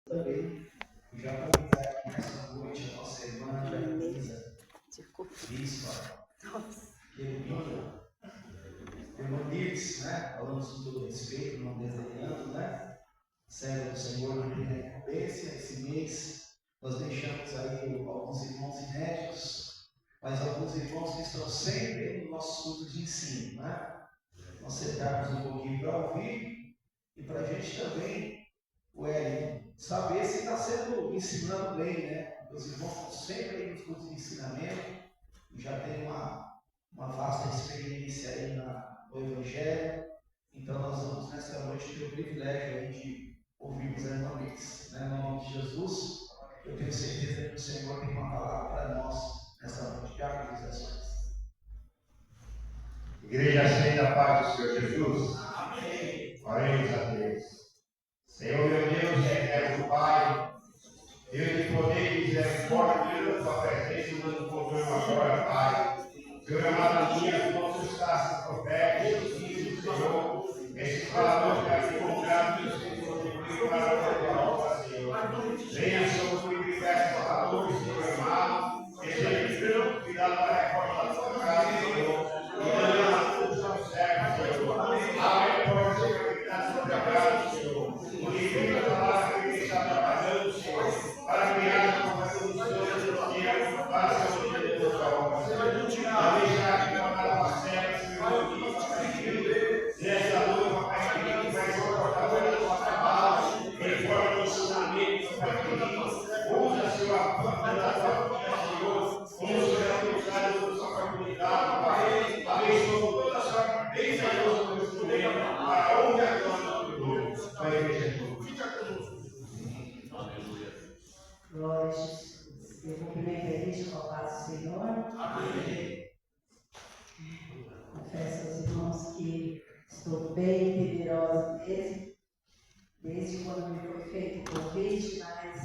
também. E já convidar aqui nessa noite a nossa irmã Janisa, bispa, querubina, irmã Nix, né? Falamos com todo respeito, não desdenhando, né? Serva do Senhor na primeira incumbência. Esse mês nós deixamos aí alguns irmãos inéditos, mas alguns irmãos que estão sempre nos nossos cultos de ensino, né? Nós sentarmos um pouquinho para ouvir e para a gente também, saber se está sendo ensinando bem, né? Os irmãos estão sempre aí nos cursos de ensinamento e já tem uma vasta experiência aí no Evangelho. Então nós vamos nesta noite ter o privilégio aí de ouvirmos a irmã Mix, né? Em nome de Jesus, eu tenho certeza que o Senhor tem uma palavra para nós nesta noite de harmonizações. Igreja cheia da paz do Senhor Jesus. Amém. Oremos a Deus. Senhor meu Deus, eterno Pai, Deus de poder e misericórdia, Deus da tua presença, nos encontramos agora, Pai. Senhor amado, minhas nossas taças proféticas, filhos do Senhor, esses faladores que aqui encontrados, Senhor, para a tua obra, Senhor. Venha sobre o universo faladores, Senhor amado, que seja cuidado para a reforma da tua casa, Senhor. Glória a Jesus. Eu cumprimento a igreja com a paz do Senhor. Amém. Confesso aos irmãos que estou bem temerosa desde quando me foi feito o convite, mas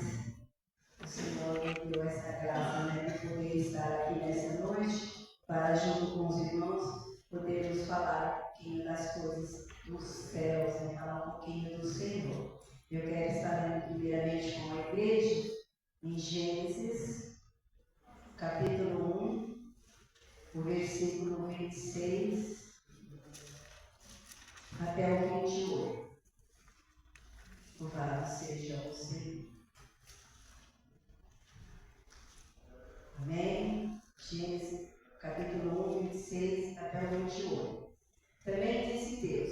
o Senhor me deu essa graça, né, de poder estar aqui nessa noite para, junto com os irmãos, podermos falar um pouquinho das coisas dos céus, né, falar um pouquinho do Senhor. Eu quero estar lendo primeiramente com a igreja em Gênesis, capítulo 1, o versículo 26 até o 28. Louvado seja o Senhor. Amém? Gênesis, capítulo 1, 26 até o 28. Também disse Deus: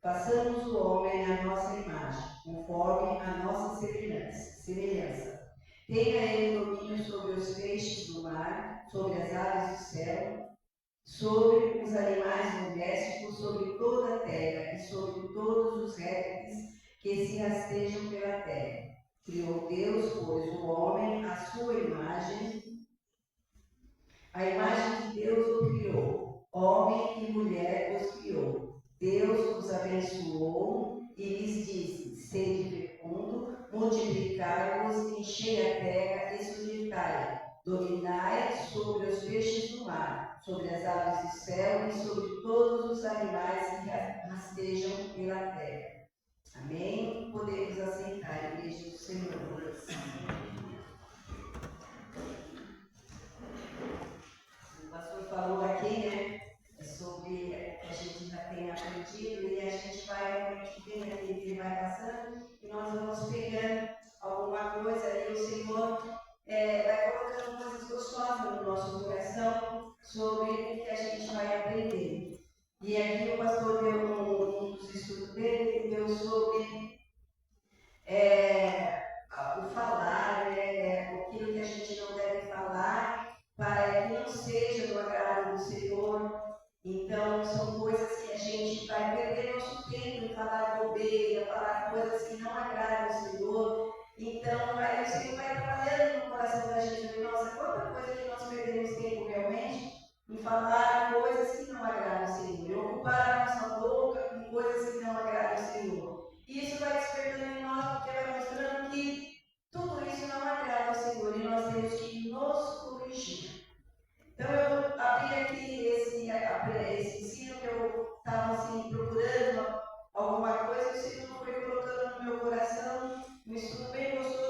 façamos o homem à nossa imagem, conforme a nossa semelhança. Tenha ele domínio sobre os peixes do mar, sobre as aves do céu, sobre os animais domésticos, sobre toda a terra e sobre todos os répteis que se rastejam pela terra. Criou Deus, pois, o homem à sua imagem. A imagem de Deus o criou. Homem e mulher os criou. Deus os abençoou e lhes disse: sede fecundo, multiplicai-vos, enchei a terra e sujeitai-a. Dominai sobre os peixes do mar, sobre as aves do céu e sobre todos os animais que rastejam pela terra. Amém? Podemos assentar, igreja do Senhor. O pastor falou aqui, né, sobre a gente já tem aprendido e a gente vai vendo aquilo que ele vai passando e nós vamos pegando alguma coisa e o Senhor vai colocando coisas gostosas no nosso coração sobre o que a gente vai aprender. E aqui o pastor deu um dos estudos dele, ele deu sobre o falar, aquilo que a gente não deve falar, para que não seja do agrado do Senhor. Então, são coisas que a gente vai perder nosso tempo em falar bobeira, falar coisas que não agradam ao Senhor. Então, o Senhor vai trabalhando no coração da gente. Nossa, quanta coisa que nós perdemos tempo realmente em falar coisas que não agradam ao Senhor, em ocupar a nossa boca com coisas que não agradam ao Senhor. E isso vai despertando em nós, porque vai mostrando que tudo isso não agrada ao Senhor e nós temos que nos corrigir. Então, eu abri aqui esse ensino que eu estava assim, procurando alguma coisa, o Senhor foi colocando no meu coração um estudo bem gostoso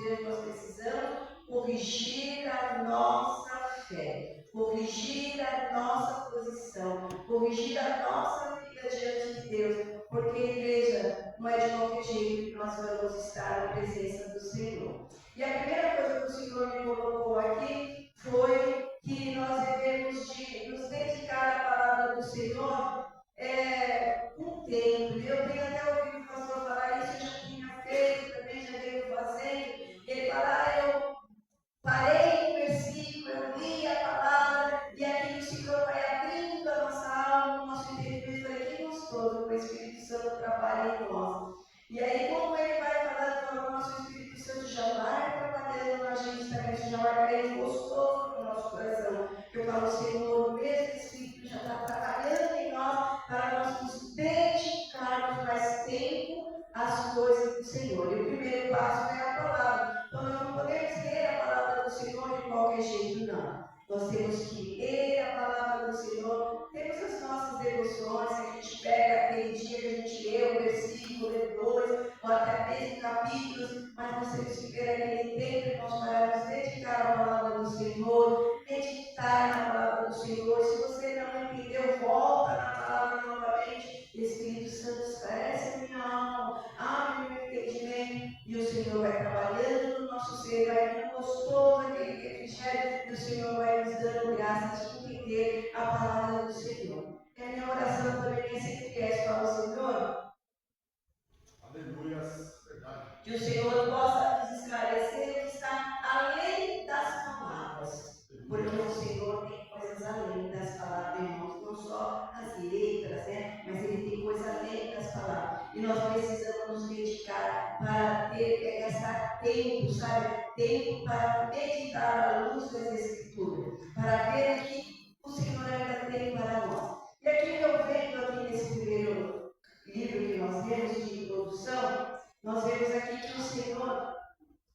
nosso Deus, nós precisamos corrigir a nossa fé, corrigir a nossa posição, corrigir a nossa vida diante de Deus, porque, igreja, não é de qualquer jeito que nós vamos estar na presença do Senhor. E a primeira coisa que o Senhor me colocou aqui foi que nós devemos nos dedicar à palavra do Senhor com tempo. Eu tenho até ouvido o pastor falar isso, eu já tinha feito, também já veio fazendo. Ele fala, eu parei no versículo, eu li a palavra, e aqui o Senhor vai abrindo a nossa alma, o nosso entendimento. Falei, que gostoso que o Espírito Santo trabalha em nós. E aí, como ele vai falando, o nosso Espírito Santo já vai trabalhando na gente também, já vai caindo gostoso no nosso coração. Eu falo, Senhor, o mesmo Espírito já está trabalhando em nós para nós nos dedicarmos mais tempo às coisas do Senhor. E o primeiro passo é a palavra. Então, nós não podemos ler a palavra do Senhor de qualquer jeito, não. Nós temos que ler a palavra do Senhor. Temos as nossas devoções, que a gente pega aquele dia que a gente lê um versículo, lê dois, ou até mesmo capítulos, mas nós temos que ter aquele tempo, irmãos, para nos dedicar à palavra do Senhor, meditar na palavra do Senhor. Se você não entendeu, volta na palavra novamente. Espírito Santo, esclarece a minha alma, abre o meu entendimento, e o Senhor vai trabalhando no nosso ser, vai dando gostoso aquele refrigério, e o Senhor vai nos dando graça de entender a palavra do Senhor. E a minha oração também é sempre essa para o Senhor. Aleluia, verdade. Que o Senhor possa nos esclarecer o que está além das palavras, porque o Senhor tem coisas além das palavras, irmãos, não só as letras, né? Mas Ele tem coisas além das palavras. E nós precisamos nos dedicar para gastar tempo, sabe? Tempo para meditar à luz das Escrituras, para ver o que o Senhor ainda tem para nós. E aqui eu vendo aqui nesse primeiro livro que nós temos de introdução, nós vemos aqui que o Senhor,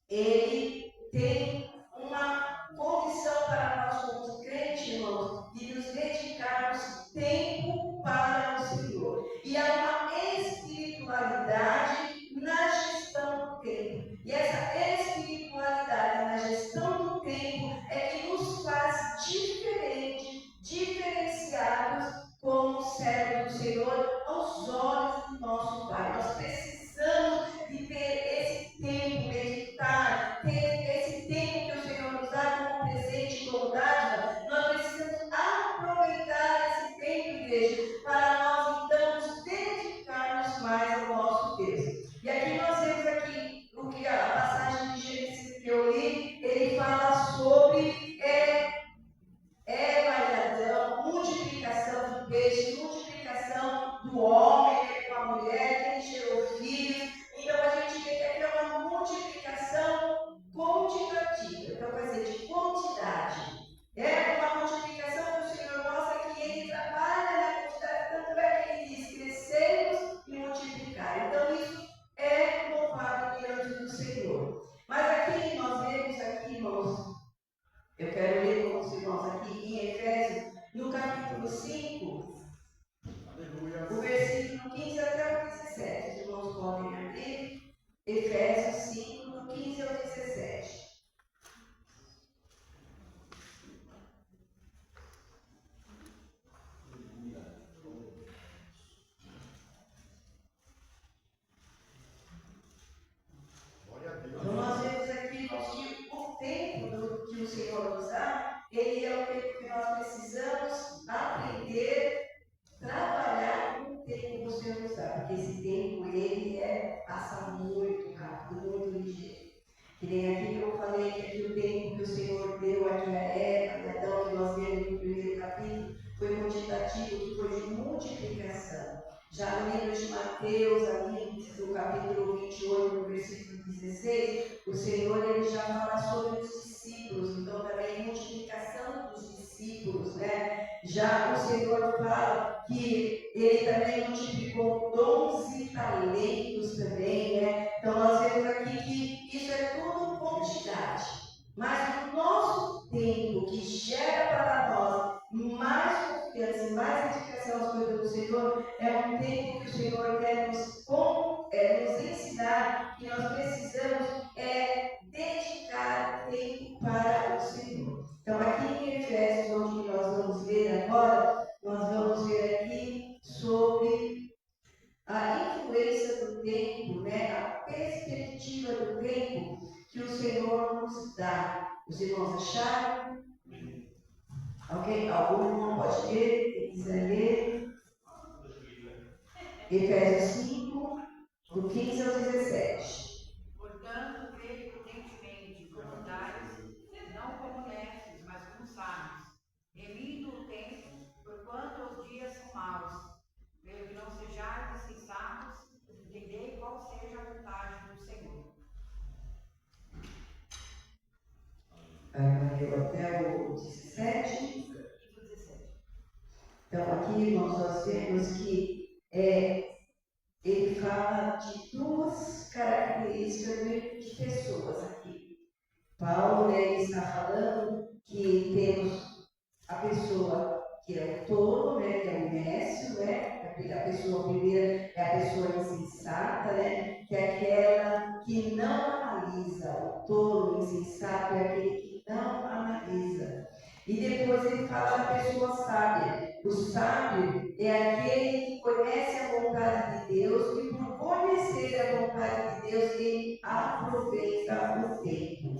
Ele tem uma condição para nós como crentes, irmãos, de nos dedicarmos tempo para o Senhor. E há uma espiritualidade na gestão do tempo. E essa espiritualidade na gestão do tempo é que nos faz diferenciados como servos do Senhor aos olhos do nosso Pai. Nós precisamos de ter esse tempo, meditar, ter esse tempo que o Senhor nos dá como presente, como dádiva. Nós precisamos aproveitar esse tempo, igreja, para nós então nos dedicarmos mais ao nosso Deus. E aqui nós vemos aqui o que a passagem de Gênesis que eu li, ele fala sobre variação, multiplicação do peixe, multiplicação do homem com a mulher, que gerou filhos. Então a gente vê que aqui é uma multiplicação quantitativa, então vai ser de quantidade. É uma multiplicação que o Senhor mostra que Ele trabalha na quantidade, tanto é que Ele diz crescermos e multiplicar. Então isso é louvado diante do Senhor. Mas aqui nós vemos aqui, irmãos, eu quero ler com os irmãos aqui em Efésios, no capítulo 5, Aleluia. o versículo 15 até o 17. Os irmãos podem abrir. Efésios 5, do 15 ao 17. Glória a Deus. Então nós vemos aqui que o tempo que o Senhor nos dá, ele é o tempo que nós precisamos aprender, trabalhar com o tempo que o Senhor nos dá. Porque esse tempo, ele passa muito rápido, muito ligeiro. Que nem aqui que eu falei, que aqui o tempo que o Senhor deu aqui a Eva, e Adão, que nós vemos no primeiro capítulo, foi quantitativo, que foi de multiplicação. Já no livro de Mateus, ali no capítulo 28, no versículo 16, o Senhor ele já fala sobre os discípulos, então também multiplicação dos discípulos, né? Já o Senhor fala que Ele também multiplicou dons e talentos também, né? Então nós vemos aqui que isso é tudo quantidade, mas o nosso tempo que gera para nós mais confiança, mais dedicação às coisas do Senhor, é um tempo que o Senhor quer nos ensinar que nós precisamos Senhor nos dá. Os irmãos acharam? Alguém? Algum irmão pode ler? Quem quiser ler? Efésios 5, do 15 ao 17. Portanto, crede prudentemente, como dais, não como necios, mas como sábios, remindo o tempo, porquanto os dias são maus. Pelo que não sejais insensatos, entendei qual seja a vontade do Senhor. Até o 17. Então, aqui, irmãos, nós vemos que ele fala de duas características de pessoas aqui. Paulo, ele está falando que temos a pessoa que é o tolo, né, que é o nécio, né, a pessoa primeira é a pessoa insensata, né, que é aquela que não analisa. O tolo, o insensato é aquele que não analisa. E depois ele fala da pessoa sábia. O sábio é aquele que conhece a vontade de Deus e, por conhecer a vontade de Deus, ele aproveita o tempo.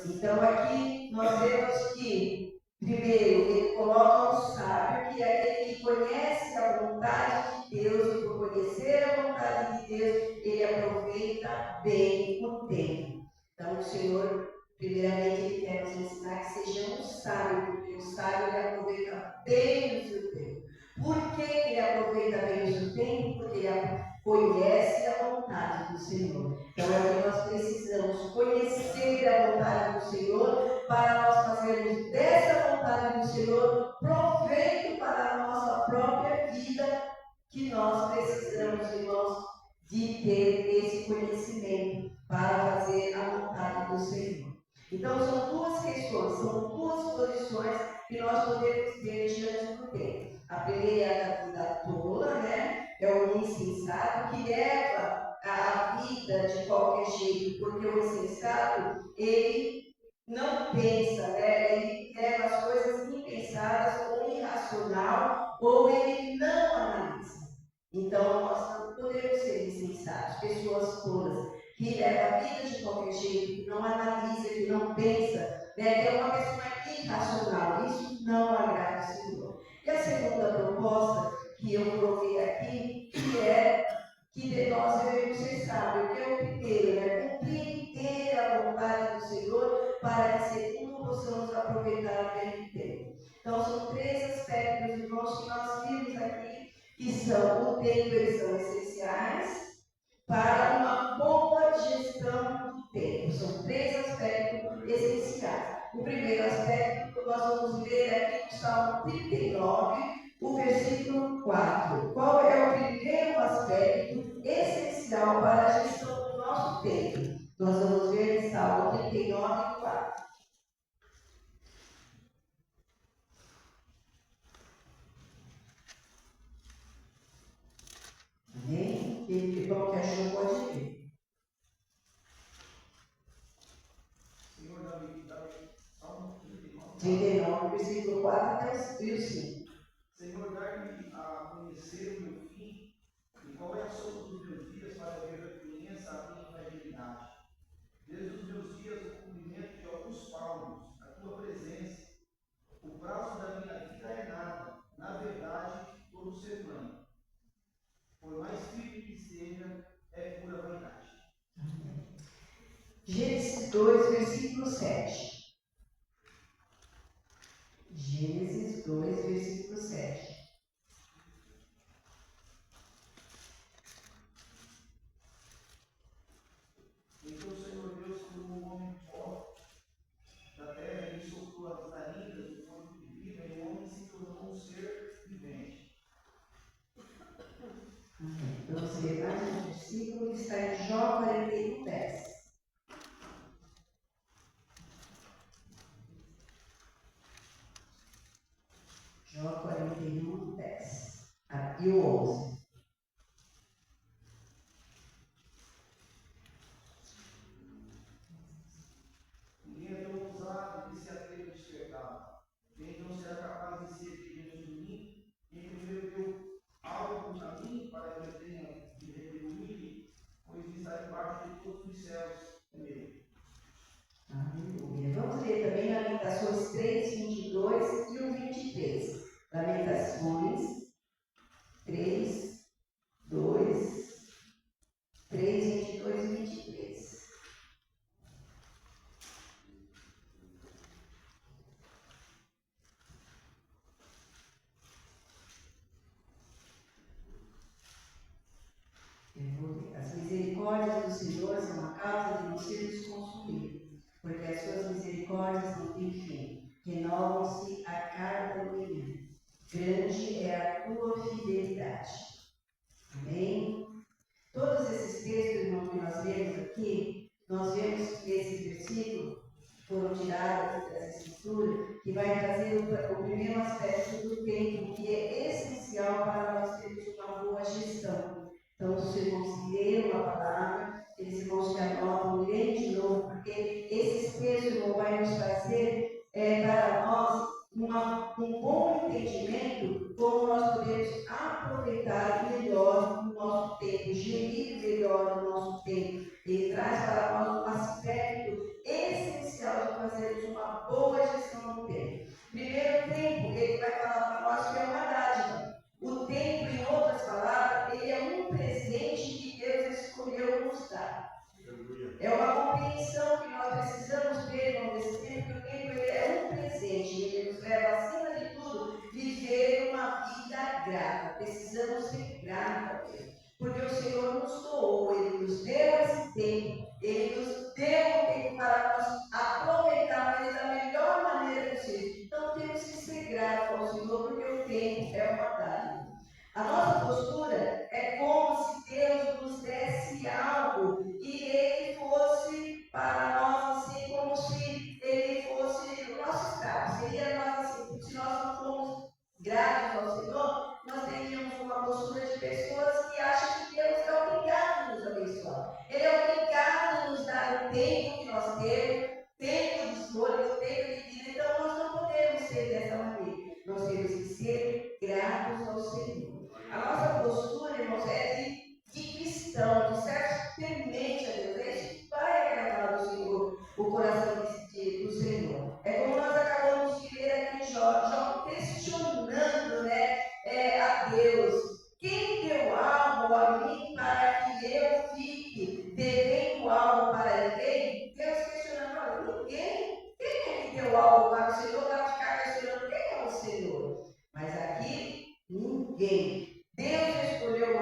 Então, aqui nós vemos que, primeiro, ele coloca o sábio, que é aquele que conhece a vontade de Deus e, por conhecer a vontade de Deus, ele aproveita bem o tempo. Então, o Senhor, primeiramente, ele quer nos ensinar que sejamos sábios, porque o sábio ele aproveita bem o seu tempo. Por que ele aproveita bem o seu tempo? Porque ele conhece a vontade do Senhor. Então é o que nós precisamos, conhecer a vontade do Senhor, para nós fazermos dessa vontade do Senhor proveito para a nossa própria vida, que nós precisamos, irmãos, de ter esse conhecimento para fazer a vontade do Senhor. Então são duas questões, são duas posições que nós podemos ter diante do tempo. A primeira é a vida tola, né? É o insensato que leva a vida de qualquer jeito, porque o insensato, ele não pensa, né? Ele leva as coisas impensadas ou irracional, ou ele não analisa. Então nós não podemos ser insensatos, pessoas tolas, que leva a vida de qualquer jeito, que não analisa, que não pensa, né? Que é uma pessoa irracional. Isso não agrada o Senhor. E a segunda proposta que eu coloquei aqui, que é que nós devemos ser sábios, que é o primeiro, né? Cumprir inteira a vontade do Senhor, para que segundo possamos aproveitar bem o tempo. Então são três aspectos, irmãos, que nós vimos aqui, que são o tempo, eles são essenciais para uma boa gestão do tempo. São três aspectos essenciais. O primeiro aspecto que nós vamos ler aqui no Salmo 39, o versículo 4. Qual é o primeiro aspecto essencial para a gestão do nosso tempo? Nós vamos ver em Salmo 39, 4. Amém? Quem bom que achou pode ler. Senhor, Davi, Salmo 39, versículo 4 até o 5. Senhor, dá-me a conhecer o meu fim e qual é a soma dos meus dias para ver a conheça a minha fragilidade. Desde os meus dias o cumprimento de alguns palmos, a tua presença, o prazo da minha vida é nada, na verdade, todo ser plano. Por mais firme que esteja, é pura vaidade. Gênesis 2, versículo 7. Gênesis 2, versículo 7. Então o Senhor Deus formou um homem forte da terra e soprou as narinas do corpo de vida, e o homem se tornou um ser vivente. Vamos ler mais um versículo que está em Jó 41, 10. Jó 41, 10. E o 11. Ninguém é tão ousado que se atreva a despertar. Quem não será capaz de ser diante de mim? Quem primeiro deu algo a mim para que eu tenha de retribuir, pois lhe estarei 22 e 23. As misericórdias do Senhor são a causa de não sermos consumidos, porque as suas misericórdias não têm fim, renovam-se a cada manhã. Grande é a tua fidelidade. Amém? Todos esses textos, irmão, que nós vemos aqui, nós vemos que esse versículo foram tirados dessa escritura, que vai trazer o primeiro aspecto do tempo, que é essencial para nós termos uma boa gestão. Então, os irmãos leram a palavra, eles irmãos que anotam, leem de novo, porque esses textos vão nos fazer para nós um bom entendimento como nós podemos aproveitar melhor o nosso tempo, gerir melhor o nosso tempo. Ele traz para nós um aspecto essencial de fazermos uma boa gestão do tempo. Primeiro, o tempo, ele vai falar para nós que é uma dádiva. O tempo, em outras palavras, ele é um presente que Deus escolheu nos dar. É uma compreensão que nós precisamos ter nesse tempo, que o tempo ele é um presente, ele nos leva, acima de tudo, viver uma vida grata. Precisamos ser gratos a Deus, porque o Senhor nos doou, Ele nos deu esse tempo, Ele nos deu o tempo para nós aproveitar ele da melhor maneira possível. Então temos que ser gratos ao Senhor, porque o tempo é uma dádiva. A nossa postura é como se Deus nos desse algo e Ele fosse para nós assim, como se Ele fosse o nosso escravo. Seria nós assim, se nós não formos gratos ao Senhor, nós teríamos uma postura de pessoas que acham que Deus é obrigado a nos abençoar. Ele é obrigado a nos dar o tempo que nós temos, tempo de escolha, o tempo de vida. Então nós não podemos ser dessa maneira. Nós temos que ser gratos ao Senhor. A nossa postura, irmãos, é de cristão, de certo temente a Deus. É isso que vai agradar ao Senhor, o coração do Senhor. É como nós acabamos de ler aqui em Jó questionando, a Deus. Quem deu algo a mim para que eu fique devendo algo para ninguém? Deus questionando, olha, ninguém. Quem é que deu algo para o Senhor para ficar questionando quem é o Senhor? Mas aqui, ninguém. Deus escolheu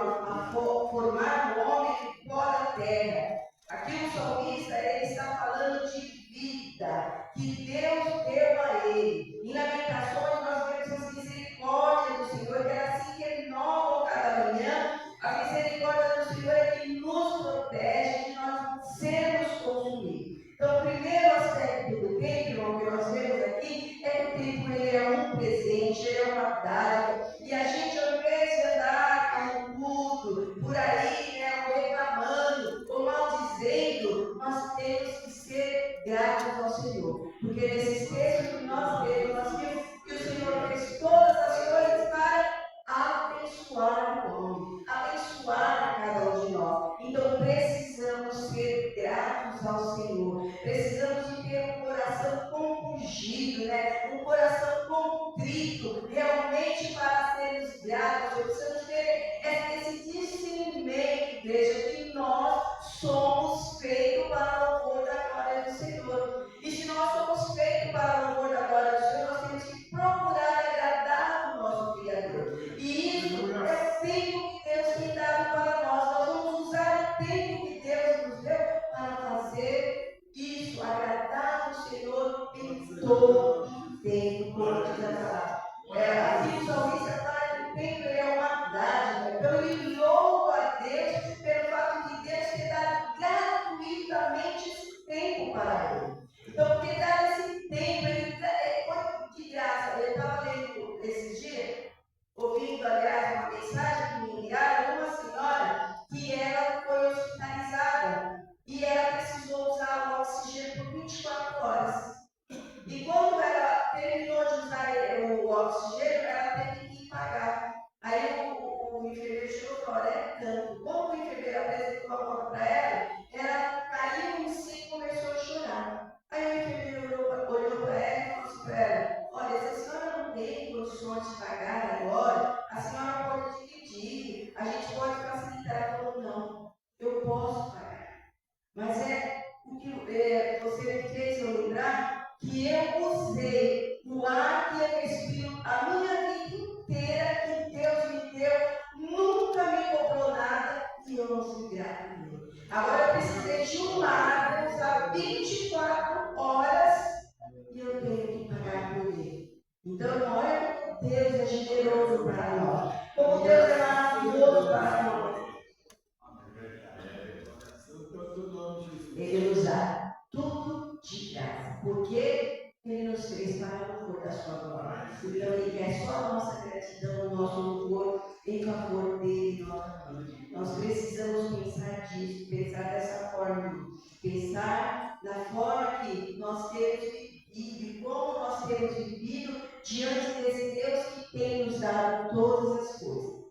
formar um homem do pó da terra. Aqui o salmista ele está falando de vida que Deus deu a ele. Em Lamentações nós vemos as misericórdias do Senhor, que é assim que renovam cada manhã. A misericórdia do Senhor é que nos protege de nós sermos consumidos. Então, o primeiro aspecto do tempo, irmão, que nós vemos aqui, é que o tempo ele é um presente, ele é uma dádiva. E a gente, ao invés de andar com tudo por aí, ou reclamando, ou maldizendo, nós temos que ser gratos ao Senhor. Porque nesses textos que nós lemos, nós vimos que o Senhor fez todas as coisas para abençoar o homem, abençoar a cada um de nós. Então precisamos ser gratos ao Senhor. Precisamos de ter um coração compungido, um coração contrito, realmente para sermos gratos. Precisamos ter esse discernimento, igreja, que nós somos feitos para o louvor da glória do Senhor. E se nós somos feitos para o louvor da glória do Senhor, nós temos que procurar agradar o nosso Criador. E isso é o tempo que Deus tem dado para nós. Nós vamos usar o tempo que Deus nos deu para fazer isso, Mas o que você me fez eu lembrar que eu usei o ar que eu respiro a minha vida inteira, que Deus me deu, nunca me cobrou nada e eu não fui grata a Ele. Agora eu precisei de um ar para usar 24 horas e eu tenho que pagar por ele. Então, olha como Deus é generoso para nós, como Deus é maravilhoso para nós. Ele nos dá tudo de graça, porque Ele nos fez para o louvor da sua glória. Então, Ele quer só a nossa gratidão, o nosso louvor em favor dele e nossa vida. Nós precisamos pensar disso, pensar dessa forma, pensar na forma que nós temos vivido, como nós temos vivido diante desse Deus que tem nos dado todas as coisas.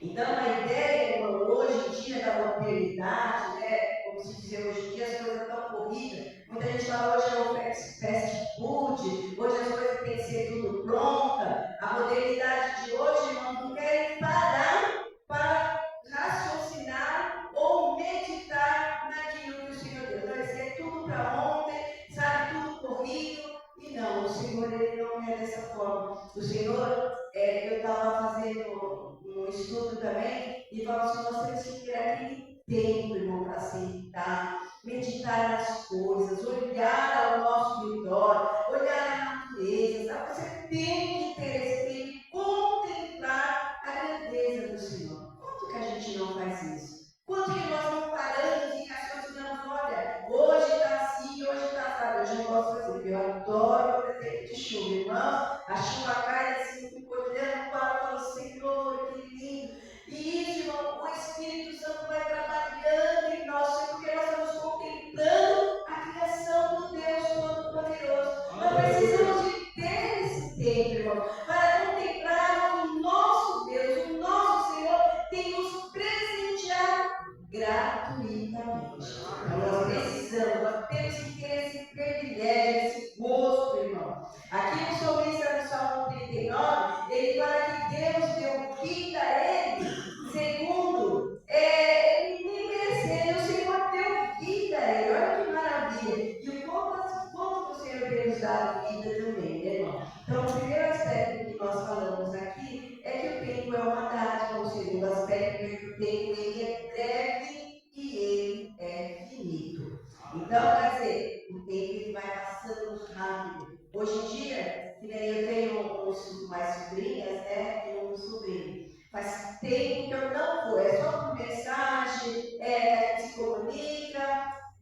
Então, a ideia, irmão, hoje em dia da modernidade, né, como se diz hoje em dia, as coisas estão corridas. Muita gente fala hoje é o fast food, hoje as coisas têm que ser tudo pronta. A modernidade de hoje, irmão, não quer parar para raciocinar ou meditar naquilo que o Senhor deu. Então, vai ser tudo para ontem, sabe, tudo corrido. E não, o Senhor, Ele não é dessa forma. O Senhor, eu estava fazendo um estudo também, e falou assim, nós temos que ter aquele tempo, irmão, para sentar, meditar nas coisas, olhar ao nosso redor, olhar a natureza, sabe? Você tem que ter esse tempo e contemplar a grandeza do Senhor. Quanto que a gente não faz isso? Quanto que nós não paramos e raciocinamos, olha, hoje está assim, hoje está assado. Eu já gosto de fazer, porque eu adoro o tempo de chuva, irmão. A chuva cai assim, fico olhando para e falo, Senhor, que lindo. E isso, irmão, o Espírito Santo vai trabalhando em nós, porque nós estamos contemplando a criação do Deus Todo-Poderoso. Nós precisamos de ter esse tempo, irmão, para contemplar o nosso Deus, o nosso Senhor tem nos presenteado gratuitamente. Então nós precisamos, nós temos que ter esse privilégio, esse gosto, irmão. Aqui no salmista do Salmo 39, ele fala que Deus deu vida a ele, segundo, ele nem merecendo, o Senhor deu vida a ele. Olha que maravilha. E o como o Senhor tem nos dado vida também, né, irmão? Então, o primeiro aspecto que nós falamos aqui é que o tempo é uma dádiva. O segundo aspecto é que o tempo ele é breve e ele é finito. Então, quer dizer, o tempo ele vai passando rápido. Hoje em dia, eu tenho mais sobrinhas, né? Tenho um sobrinho. Faz tempo que eu não vou, é só por mensagem, a gente se comunica,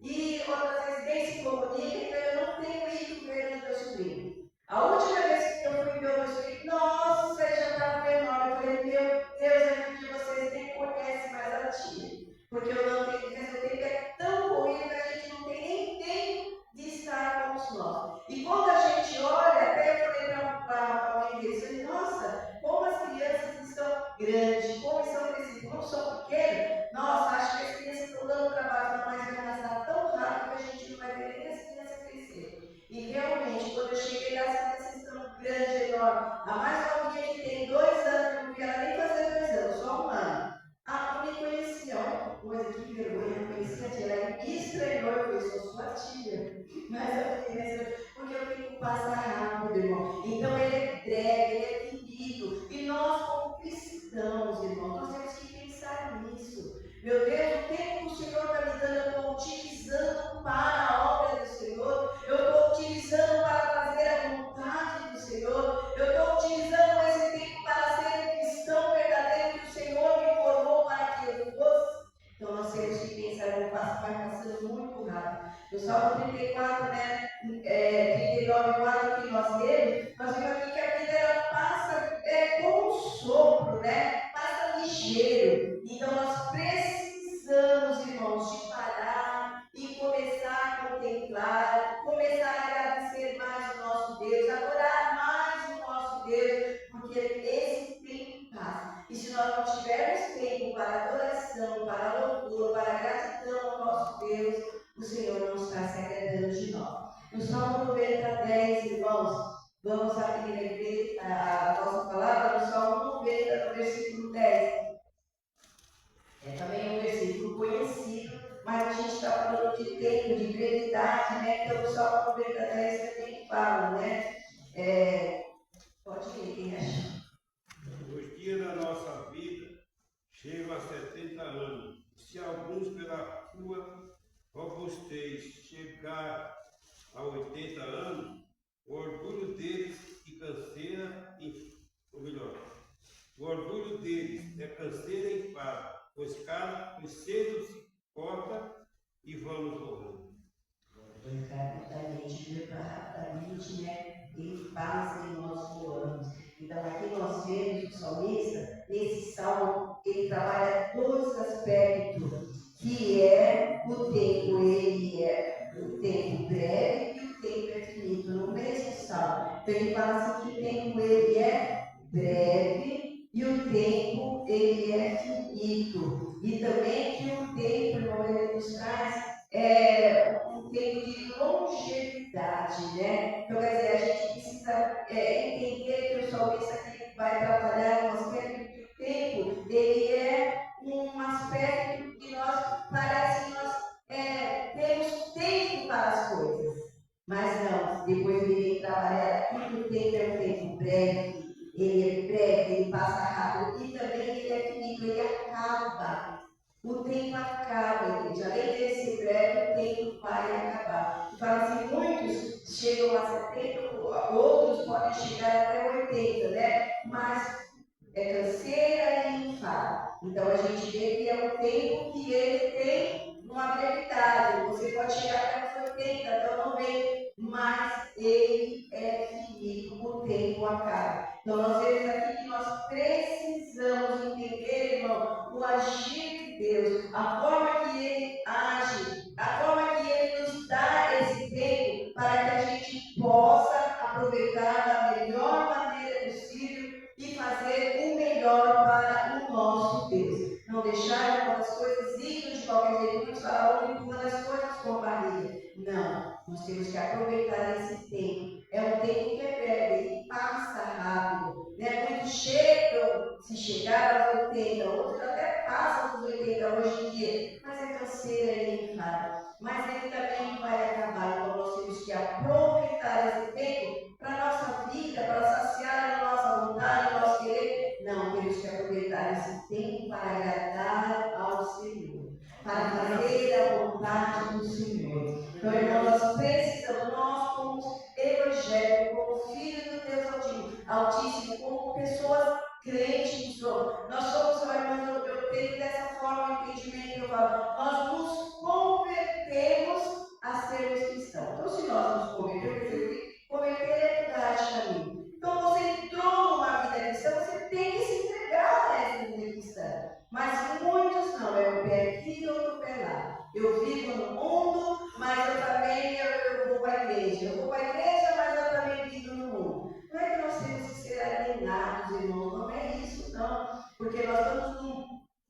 e outras vezes nem se comunica, então eu não tenho ido ver o meu sobrinho. A última vez que eu fui ver o meu sobrinho, nossa, você já estava menor. Eu falei, meu Deus, é que vocês nem conhecem mais a tia. Porque eu não tenho, porque o tempo é tão corrido que a gente não tem nem tempo de estar com os nossos. E quando a gente olha, até eu falei para a mãe deles, eu falei, nossa, como as crianças estão grandes, como estão crescendo, como são pequenos, nossa, acho que as crianças estão dando trabalho, mas vai passar tão rápido que a gente não vai ver nem as crianças crescer. E realmente, quando eu cheguei, as crianças estão grandes, enormes. A mais novinha que tem 2 anos, eu não vi ela nem fazer 2 anos, só 1 ano. Eu me conhecia, olha que coisa, que vergonha, eu conhecia a tia, ela me estranhou, eu falei, sou sua tia. Mas eu fiz, porque eu tenho que passar rápido, irmão. Então ele é breve, ele é querido. E nós, como cristãos, irmão, nós temos que pensar nisso. Meu Deus, o tempo que o Senhor está me dando, eu estou utilizando para a obra do Senhor, eu estou utilizando para fazer a vontade do Senhor, eu estou utilizando esse tempo para ser um cristão verdadeiro que o Senhor me formou para que eu fosse. Então nós temos que pensar, vai passando muito rápido. No Salmo 34, né, 39, 4 que nós lemos, nós vimos aqui que a vida ela passa como um sopro, né? Passa ligeiro. Então nós precisamos, irmãos, de parar e começar a contemplar, começar a agradecer mais o nosso Deus, adorar mais o nosso Deus, porque esse tempo passa. E se nós não tivermos tempo para adoração, para louvor, para gratidão ao nosso Deus, o Senhor não está se agradando de nós. No Salmo 90, 10, irmãos, vamos abrir a nossa palavra no Salmo 90, no versículo 10. É também um versículo conhecido, mas a gente está falando de tempo, de brevidade, né? Então, o Salmo 90:10 também fala, né? Pode ler, quem acha? Os dias da nossa vida chegam a 70 anos. Se alguns pela sua robustez chegar a 80 anos, o orgulho deles e canseira, ou melhor, o orgulho deles é canseira e enfado, pois cedo se corta e vamos morrendo. Rapidamente, né? Ele passa e nós voamos. Então, aqui nós vemos o salmista, nesse salmo, ele trabalha dois aspectos, que é o tempo, ele é o tempo breve e o tempo é finito, no mesmo salmo. Então, ele fala assim que o tempo, ele é breve e o tempo, ele é finito. E também que o tempo, irmão, ele nos traz um tempo de longevidade, né? Então, quer dizer, a gente precisa entender que o salmista que vai trabalhar no aspecto que o tempo, ele é um aspecto que parece que nós temos tempo para as coisas. Mas não, depois ele vem trabalhar aqui que o tempo é um tempo breve, ele passa rápido e também ele é finito, ele acaba. O tempo acaba, gente. Além de ser breve, o tempo vai acabar. Fala assim, muitos chegam a 70, outros podem chegar até 80, né? Mas é canseira e enfado. Então a gente vê que é um tempo que ele tem uma brevidade. Você pode chegar até os 80, até os 90, mas ele é finito, o tempo acaba. Então nós vemos aqui que nós precisamos entender, irmão, o agir de Deus, a forma que ele age, a forma que ele nos dá esse tempo para que a gente possa aproveitar da melhor maneira possível e fazer o melhor para o nosso Deus. Não deixar algumas coisas irem de qualquer jeito, não falar ou empurrando as coisas com a barriga. Não, nós temos que aproveitar esse tempo. É um tempo que é breve, ele passa rápido. Né? Muitos chegam, se chegar aos 80, outros até passam dos 80 hoje em dia, mas é canseira e enfado. Mas ele também vai acabar, então nós temos que aproveitar esse tempo para a nossa vida, para saciar a nossa vontade, o nosso querer. Não, temos que aproveitar esse tempo para agradar ao Senhor, para fazer a vontade do Senhor. Então, irmão, nós precisamos, nós como evangélicos, como filhos do Deus Altíssimo, como pessoas crentes, nós somos, irmãos, eu tenho dessa forma o entendimento que eu falo, nós nos convertemos a sermos cristãos. Então, se nós nos convertemos, converter é mudar de caminho. Então, você entrou numa vida cristã, você tem que se entregar a essa vida cristã. Mas muitos não, é o pé aqui e outro pé lá. Eu vivo no mundo, mas eu também eu vou para a igreja. Eu vou para a igreja, mas eu também vivo no mundo. Não é que nós temos que ser alienados, irmãos, não é isso, não. Porque nós estamos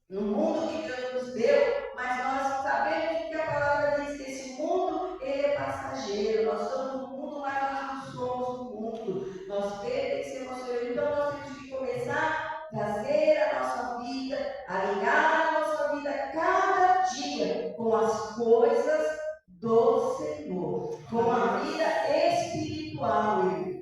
no mundo que Deus nos deu, mas nós sabemos que a palavra diz que esse mundo ele é passageiro. Nós somos no mundo, mas nós não somos no mundo. Nós pertencemos ao Senhor. Então nós temos que começar a trazer a nossa vida, alinhar a nossa vida cada dia com as coisas do Senhor, com a vida espiritual, irmão.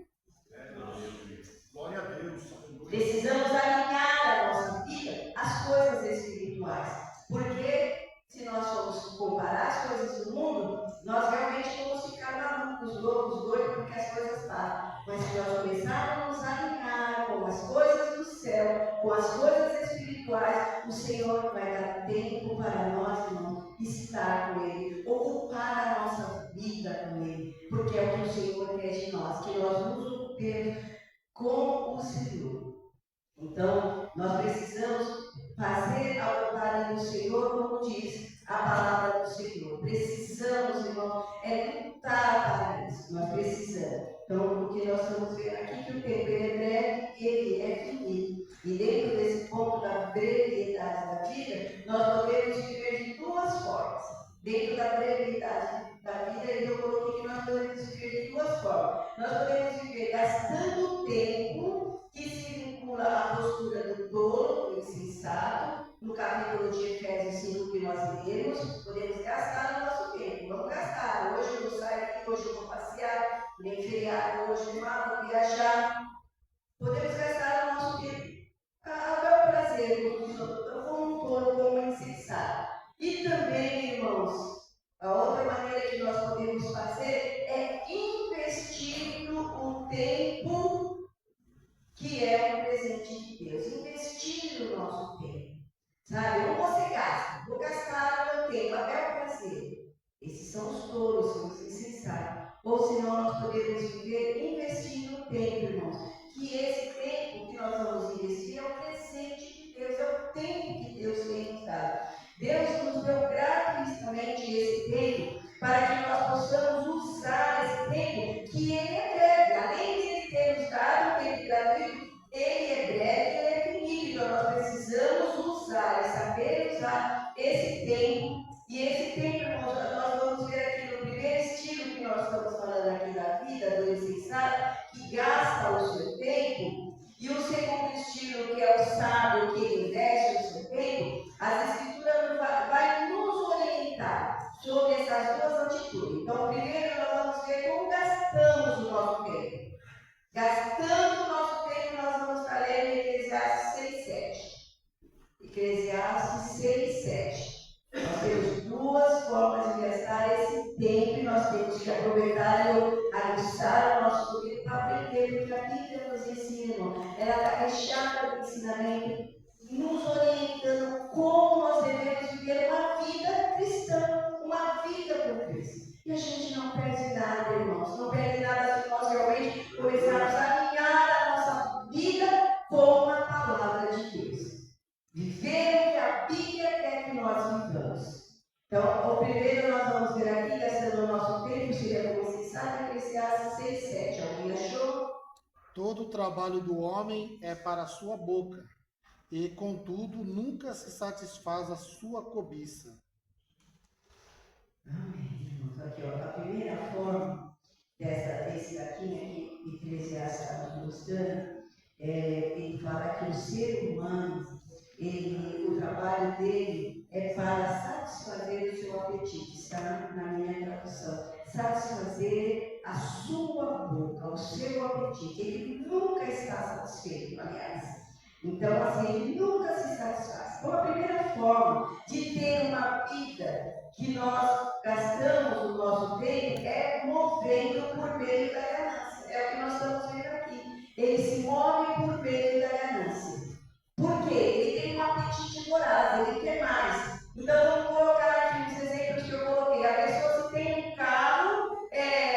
Glória a Deus. Precisamos alinhar a nossa vida às coisas espirituais, porque se nós formos comparar as coisas do mundo, nós realmente vamos ficar malucos, loucos, doidos, porque as coisas passam. Mas se nós começarmos a nos alinhar com as coisas do céu, com as coisas espirituais, o Senhor vai dar tempo para nós, irmãos, estar com Ele, ocupar a nossa vida com Ele, porque é o que o Senhor quer de nós, que nós nos ocupemos com o Senhor. Então, nós precisamos fazer a vontade do Senhor, como diz a palavra do Senhor. Precisamos, irmão, lutar para isso. Nós precisamos. Então, o que nós estamos vendo aqui, que o tempo é breve e ele é finito. E dentro desse ponto da brevidade da vida, nós podemos viver de duas formas. Dentro da brevidade da vida, eu coloquei que nós podemos viver de duas formas. Nós podemos viver gastando tempo, que se vincula à postura do tolo, do insensato, no capítulo de Efésios 5 que nós lemos, podemos gastar Esses são os tolos, são os insensatos. Ou senão nós podemos viver investindo no tempo, irmãos. Que esse tempo que nós vamos investir é o presente de Deus, é o tempo que Deus tem nos dado. Deus nos deu gratuitamente esse tempo para que nós possamos usar esse tempo que Ele é breve. Além de Ele ter nos dado o tempo gratuito, Ele é breve, Ele é finito. Então nós precisamos usar e saber usar esse tempo. E esse tempo, irmãos, nós vamos ver aqui no primeiro estilo que nós estamos falando aqui da vida, do insensato, que gasta o seu tempo, e o segundo estilo, que é o sábio, que investe o seu tempo. As Escrituras vai nos orientar sobre essas duas atitudes. Então, primeiro nós vamos ver como gastamos o nosso tempo. Gastando o nosso tempo, nós vamos estar lendo Eclesiastes 6:7. Eclesiastes 6:7. Nós temos duas formas de gastar esse tempo e nós temos que aproveitar e aguçar o nosso tempo para aprender, porque a Bíblia nos ensina, ela está recheada de ensinamento, nos orientando como nós devemos viver uma vida cristã, uma vida com Cristo. E a gente não perde nada, irmãos, não perde nada se nós realmente começarmos a alinhar a nossa vida com a palavra de Deus. Viver o que a Bíblia quer que nós vivamos. Então, o primeiro nós vamos ver aqui, gastando o nosso tempo, seria como insensato, Eclesiastes 6:7. Alguém achou? Todo o trabalho do homem é para a sua boca, e contudo nunca se satisfaz a sua cobiça. Amém, irmãos. Aqui, ó, a primeira forma desse daqui, né, que Eclesiastes está nos mostrando, ele fala que o ser humano, o trabalho dele é para satisfazer o seu apetite, está na minha tradução. Satisfazer a sua boca, o seu apetite. Ele nunca está satisfeito, aliás. Então, assim, ele nunca se satisfaz. Então, a primeira forma de ter uma vida que nós gastamos o nosso tempo é movendo por meio da ganância. É o que nós estamos vendo aqui. Ele se move por meio da ganância. Por quê? Ele tem um apetite voraz, ele quer mais. Então, vamos colocar aqui os exemplos que eu coloquei. A pessoa se tem um carro,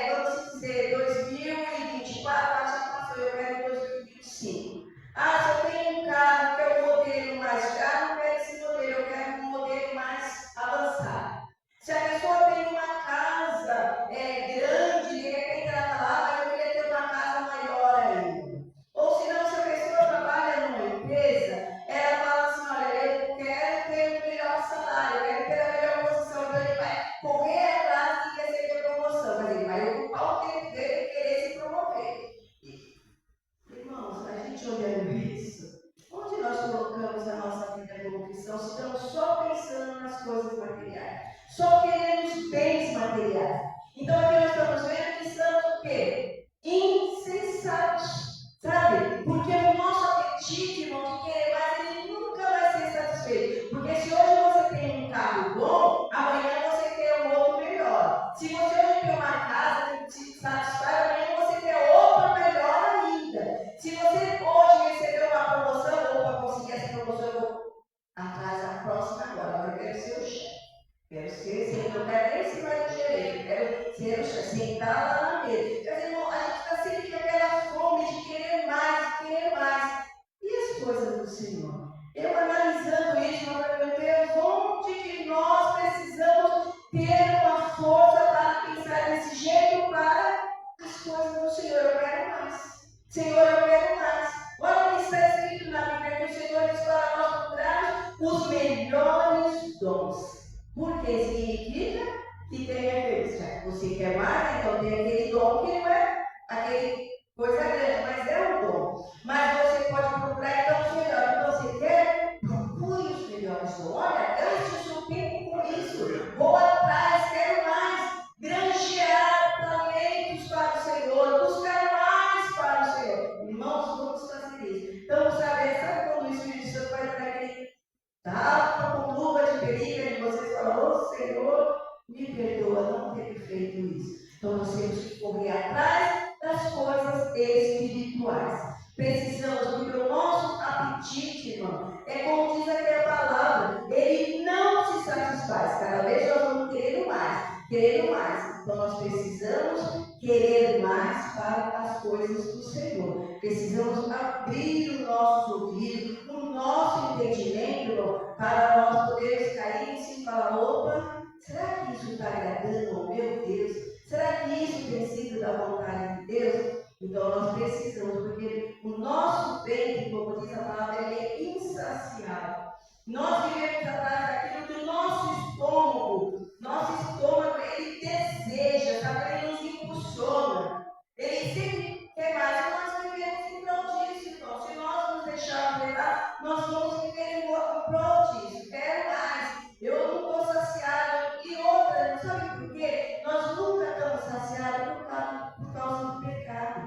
vamos dizer, 2024, já passou, eu quero 2025. Se eu tenho um carro que é o modelo mais caro, eu quero esse modelo, eu quero um modelo mais avançado. Se a pessoa tem uma casa grande, de repente ela fala, mas eu queria ter uma casa maior ainda. Ou se não, se a pessoa trabalha numa empresa, ela fala assim, olha, eu quero ter o melhor salário, eu quero ter a melhor posição, então ele vai correr atrás de receber promoção, mas ele vai ocupar o tempo dele e querer se promover. Irmãos, a gente olhando isso, onde nós colocamos a nossa vida como cristão, se estamos só pensando nas coisas materiais, só querendo os bens materiais. Então aqui nós estamos vendo que estamos o quê? Insensatos. Sabe? Porque o nosso apetite, irmão, de querer mais, ele nunca vai ser satisfeito. Porque se hoje você tem um carro bom, amanhã você quer um outro melhor. Se você hoje tem uma casa que te satisfaz, amanhã você quer outra melhor ainda. Se você hoje recebeu uma promoção, ou para conseguir essa promoção, eu vou atrás da próxima agora. Eu quero ser o chefe. Quero ser, não quero nem ser mais o gerente, quero ser o chefe, sentar lá na mesa. Quer dizer, irmão, a gente está sempre com aquela fome de querer mais, de querer mais. E as coisas do Senhor? Eu analisando isso, eu falei, meu Deus, onde que nós precisamos ter uma força para pensar desse jeito para as coisas do Senhor? Eu quero mais. Senhor, eu quero mais. Olha o que está escrito na Bíblia, que o Senhor diz para nós procurar os melhores dons. Porque significa que tem aqueles, já você quer mais, então tem aquele dom que não é aquele coisa grande, mas é um dom. Mas você pode procurar então os melhores. Então você quer? Procure os melhores dons. Olha, gaste o seu tempo com isso. Vou atrás, quero mais. Granjear talentos para o Senhor, buscar mais para o Senhor. Irmãos, vamos fazer isso. Então, sabe quando o Espírito Santo vai dar aquele tapa com luva de perigo e vocês falam, ô Senhor, me perdoa não ter feito isso. Então nós temos que correr atrás das coisas espirituais. Precisamos, porque o nosso apetite, irmão, é como diz aqui a palavra, ele não se satisfaz. Cada vez nós vamos querer mais. querendo mais. Então nós precisamos querer mais para as coisas do Senhor. Precisamos abrir o nosso ouvido, o nosso entendimento, irmão, para nós podermos cair em si e falar: opa, será que isso está agradando ao meu Deus? Será que isso tem sido da vontade de Deus? Então nós precisamos, porque o nosso ventre, como diz a palavra, ele é insaciável. Nós vivemos atrás daquilo que o nosso estômago, ele deseja, sabe? Ele nos impulsiona. Ele sempre quer mais. E nós vivemos em prol disso, então. Se nós nos deixarmos levar, nós vamos viver em prol disso. Quero mais. Eu não estou saciado. E outra, sabe por quê? Nós nunca estamos saciados por causa do pecado.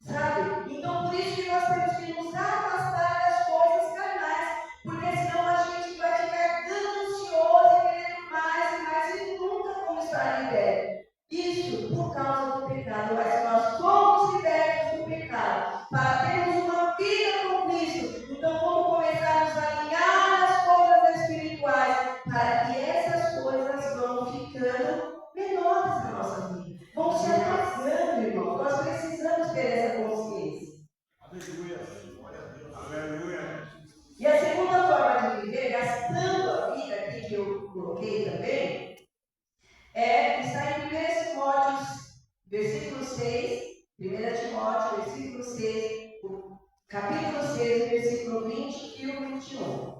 Sabe? Então, por isso que nós temos que nos afastar das coisas carnais. Porque senão a gente vai ficar ganancioso e querendo mais e mais e nunca vamos estar libertos. Isso por causa do pecado. Mas se nós somos libertos do pecado, para termos uma vida com Cristo, então vamos começar a nos alinhar às coisas espirituais, para que essas coisas vão ficando menores na nossa vida. Vão se apagando, irmão. Nós precisamos ter essa consciência. Aleluia. Aleluia. E a segunda forma de viver, gastando a vida aqui que eu coloquei também, está em 1 Timóteo, versículo 6, 1 Timóteo, versículo 6, capítulo 6, versículo 20 e o 21.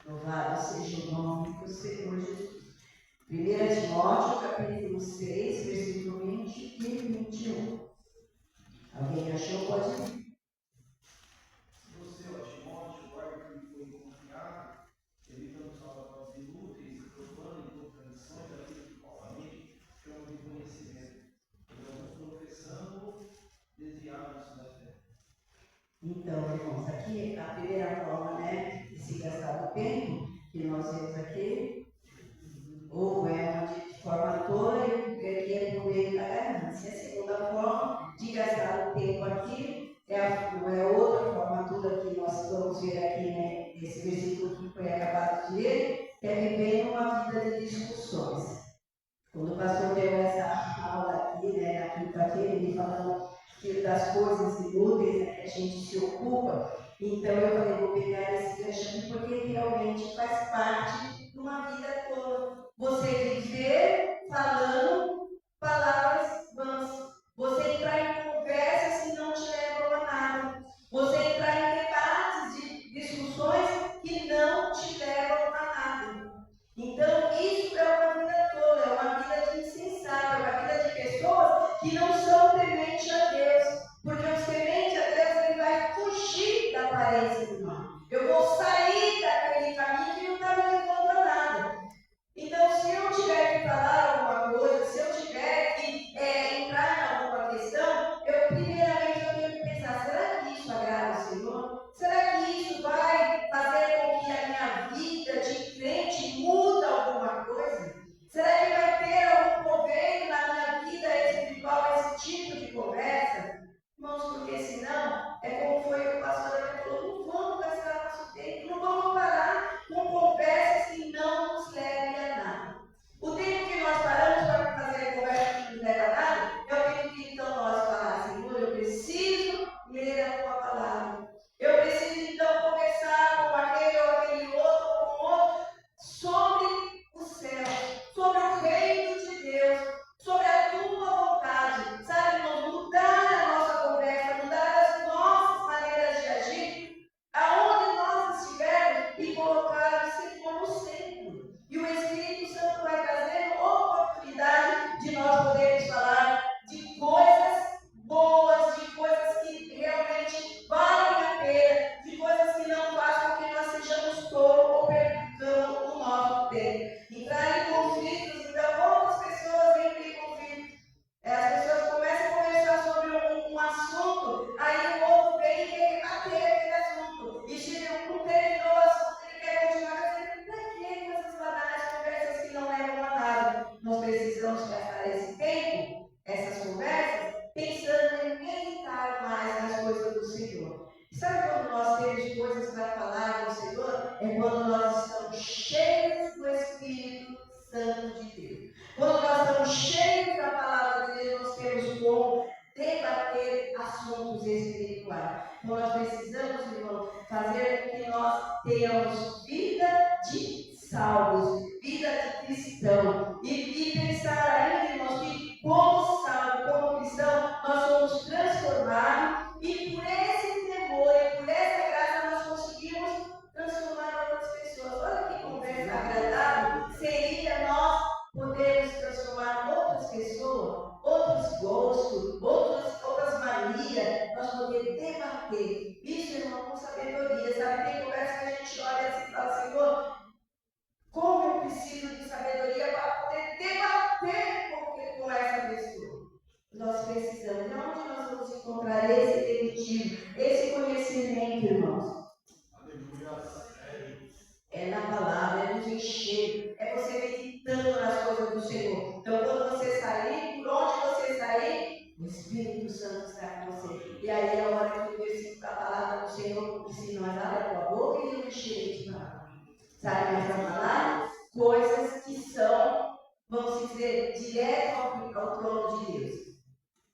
Louvado seja o nome do Senhor Jesus. 1 Timóteo, capítulo 6, versículo 20 e 21. Alguém achou? Pode ir. Então, irmãos, aqui a primeira forma, de se gastar o tempo que nós vemos aqui, ou uma de forma tola e que é por meio da ganância. A segunda forma de gastar o tempo aqui é outra forma toda que nós vamos ver aqui, nesse versículo que foi acabado de ler, que é viver uma vida de discussões. Quando o pastor deu essa aula aqui, na quinta-feira, ele falando das coisas inúteis que a gente se ocupa, então eu falei, vou pegar esse gancho aqui, porque realmente faz parte de uma vida toda. Você viver falando palavras vãs, você entrar em conversas que não te levam a nada, você entrar em debates de discussões que não te levam a nada. Então, isso é uma vida toda, é uma vida de insensato, é uma vida de pessoas que não são tementes a Deus. Porque os tementes a Deus, ele vai fugir da aparência do mal. Eu vou sair daquele caminho que não está me levando a debater. Isso, irmão, com sabedoria, sabe? Tem conversa que a gente olha assim e fala, Senhor, como eu preciso de sabedoria para poder debater com essa pessoa. Nós precisamos. E onde nós vamos encontrar esse definitivo, esse conhecimento, irmãos? É na palavra, é nos encher, é você meditando nas coisas do Senhor. Então, quando você sair, por onde você sair, o Espírito Santo está com você. E aí é a hora que o versículo da palavra do Senhor diz: nós abre a tua boca e enche de palavra. Sabe mais para falar? Coisas que são, vamos dizer, direto ao trono de Deus.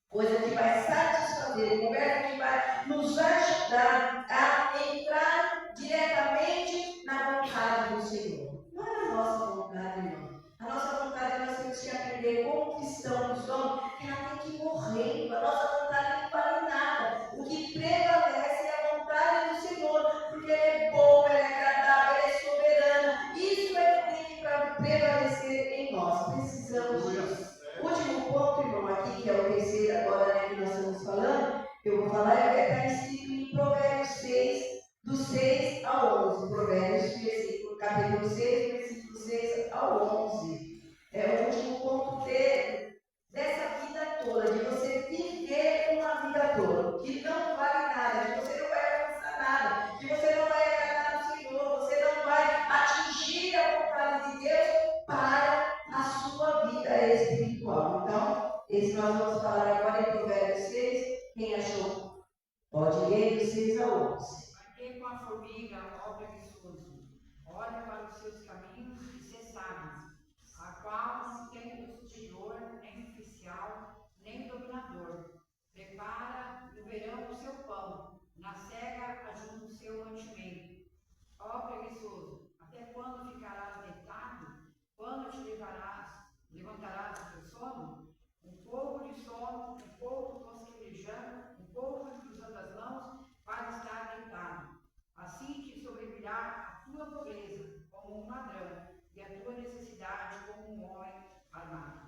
Coisa que vai satisfazer, conversa que vai nos ajudar a entrar diretamente na vontade do Senhor. Não é a nossa vontade, irmão. A nossa vontade nós temos que aprender como cristão que somos, que ela tem que morrer. A nossa vontade não vale nada. O que prevalece é a vontade do Senhor, porque Ele é bom, Ele é agradável, Ele é soberano. Isso é que tem que prevalecer em nós. Precisamos disso. O último ponto, irmão, aqui, que é o terceiro agora, né, que nós estamos falando, eu vou falar, é o que está escrito em Provérbios 6, do 6 ao 11. Provérbios, capítulo 6, versículo 6 ao 11. É o último ponto dessa vida toda, de você viver uma vida toda, que não vale nada, que você não vai alcançar nada, que você não vai agradar no Senhor, você não vai atingir a vontade de Deus para a sua vida espiritual. Então, esse nós vamos falar agora em Provérbios 6. Quem achou? Pode ler do 6 ao 11. Porque com a formiga, ó preguiçoso, olha para os seus caminhos e se sábio, a qual não tem do superior, nem oficial, nem dominador. Prepara no verão o seu pão, na cega ajunta o seu mantimento. Ó preguiçoso, até quando ficarás deitado? Quando te levantarás do teu sono? Um pouco de sono, um pouco tosquelejando, um pouco cruzando as mãos para estar deitado. Assim te sobrevirá a tua pobreza como um ladrão e a tua necessidade como um homem armado.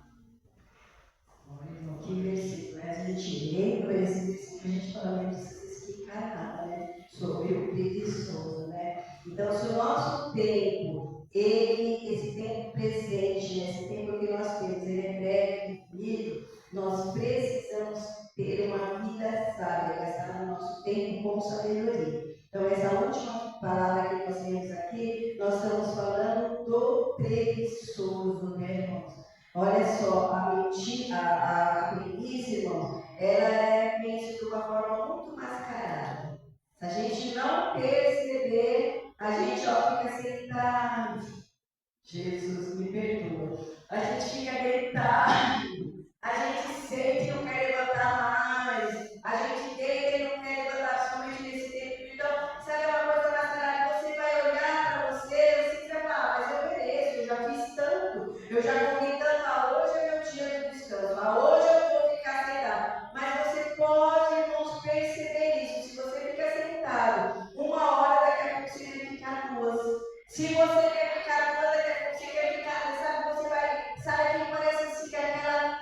Olha, irmão, que versículo, né? A gente lê esse versículo, a gente fala, não precisa explicar nada, né? Sobre o preguiçoso, né? Então, se o nosso tempo, esse tempo presente, esse tempo que nós temos, ele é breve, definido, nós precisamos ter uma vida sábia, gastar o nosso tempo com sabedoria. Então, essa última palavra que nós temos aqui, nós estamos falando do preguiçoso, né, irmãos? Olha só, a preguiça, irmãos, ela é vista de uma forma muito mascarada. Se a gente não perceber, a gente fica sentado. Jesus, me perdoa. A gente fica deitado. A gente sente e não quer levantar mais. A gente deita e não quer levantar somente nesse tempo. Então, sabe uma coisa mascarada? Você vai olhar para você vai falar, mas eu mereço, eu já fiz tanto. Eu já comi tanto. Hoje é meu dia de descanso. Hoje eu vou ficar sentado. Mas você pode, irmãos, perceber isso. Se você fica sentado, uma hora daqui a pouco você vai ficar duas. Se você quer ficar duas, daqui a pouco você quer ficar, sabe, você vai, sabe que parece assim que aquela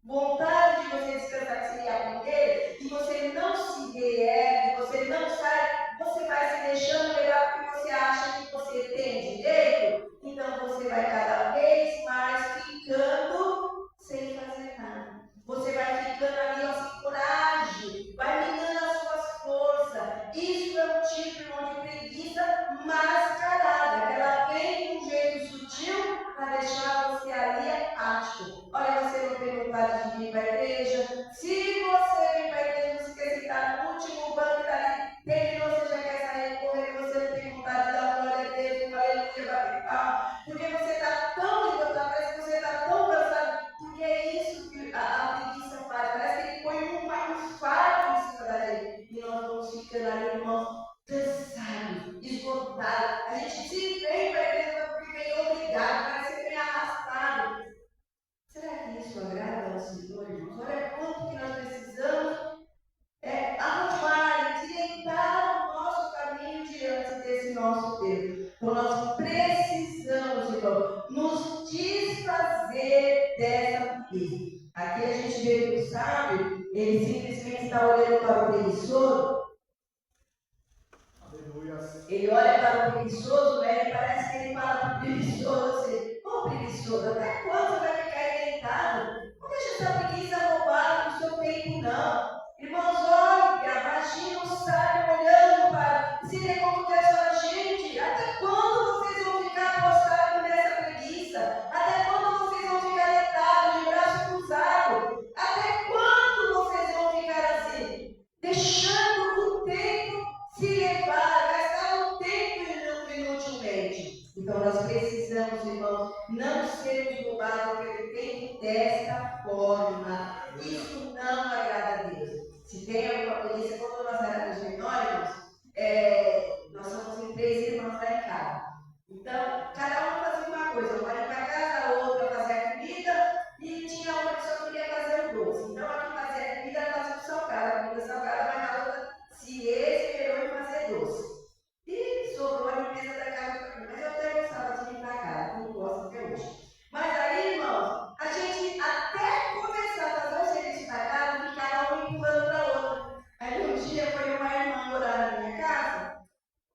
vontade de você descansar, que seria a primeira, e você não se reergue, você não sai, você vai se deixando levar porque você acha que você tem direito, então você vai cada vez mais ficando sem fazer nada. Você vai ficando ali, sem coragem, vai minando as suas forças. Isso é um tipo, irmão, de preguiça mascarada, que ela vem de um jeito sutil para deixar você ali apático. Olha, você não tem vontade de vir para a igreja. Se você vem para a igreja, você quer sentar no último banco que está ali, terminou, você já quer sair correr, você não tem vontade de dar glória a Deus, aleluia, bater palma, porque você está tão esgotado, parece que você está tão cansado, porque é isso que a preguiça faz, parece que ele põe um fardo em cima da gente, e nós vamos ficando ali, irmãos, cansados, esgotados. A gente se vem para a igreja porque vem obrigado, parece que vem arrastado. Será que isso agrada ao Senhor, irmãos? Olha quanto que nós precisamos arrumar e direitar o nosso caminho diante desse nosso Deus. Então nós precisamos, irmão, nos desfazer dessa preguiça. Aqui a gente vê que o sábio, ele simplesmente está olhando para o preguiçoso Ele olha para o preguiçoso, né, e parece que ele fala para o preguiçoso assim: ô preguiçoso, até quando você vai ficar aí deitado? Não deixa essa preguiça roubar do seu tempo, não. Irmãos, olha, imagina o sábio olhando para se ele acontece a gente. Até quando vocês vão ficar postrados nessa preguiça? Até quando vocês vão ficar deitados, de braço cruzado? Até quando vocês vão ficar assim? Deixando o tempo se levar, gastar o tempo inutilmente. Então nós precisamos, irmãos, não sermos roubados pelo tempo desta forma. Isso não agrada a Deus. Se tem alguma polícia, quando nós éramos menores, nós somos em 3 irmãos lá em casa. Então, cada um fazia uma coisa, uma ia para casa, a outra fazia a comida, e tinha uma que só queria fazer o doce. Então, a que fazia a comida, ela fazia o salgado, a comida salgada, mas a outra se esperou em fazer doce. E sobrou a limpeza da casa para mim, mas eu até gostava de limpar a casa, como gosto até hoje. Mas aí, irmãos, a gente até começar a fazer o serviço da casa, ficava um empurrando para a outra. Aí um dia foi uma irmã orar na minha casa,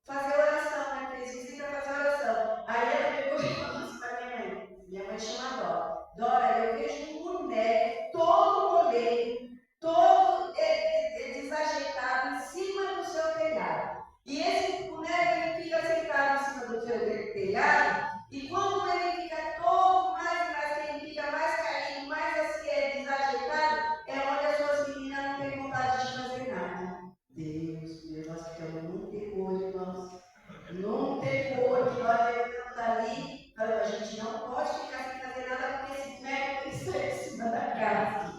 fazer oração, né? Fez visita fazer oração. Aí ela pegou e falou assim para minha mãe. Minha mãe chama Dora. Dora, eu vejo um boneco todo moleiro, todo desajeitado em cima do seu telhado. E esse boneco ele fica sentado em cima do seu telhado, e quando ele fica todo mais e mais, ele fica mais caído, mais assim desajeitado, é onde as suas meninas não têm vontade de fazer nada. Deus, nós ficamos num terror, irmãos. Num terror que nós levantamos ali, falando, a gente não pode ficar sem fazer nada porque esse boneco tem que sair em cima da casa.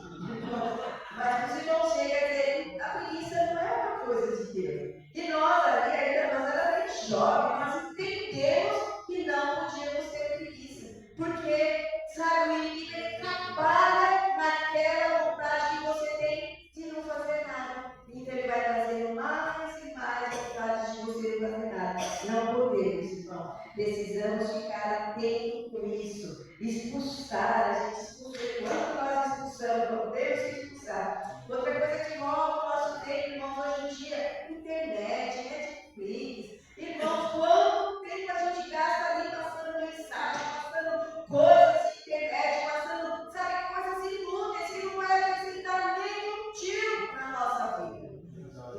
Mas os irmãos chegam a dizer, a preguiça não é uma coisa de Deus. E nós ali, ainda nós éramos jovens, nós entendemos que não podíamos ter preguiça. Porque, sabe, o inimigo ele trabalha naquela vontade que você tem de não fazer nada. Então ele vai trazendo mais e mais vontade de você não fazer nada. Não podemos, irmão. Precisamos ficar atentos com isso. Expulsar, a gente expulsa. Quando nós expulsamos, não podemos expulsar. Outra coisa que rouba o nosso tempo, irmãos, hoje em dia, internet, Netflix. Irmãos, quanto tempo a gente gasta ali passando mensagem, passando coisas de internet, passando, sabe, coisas inúteis que não vai acrescentar nenhum tiro na nossa vida.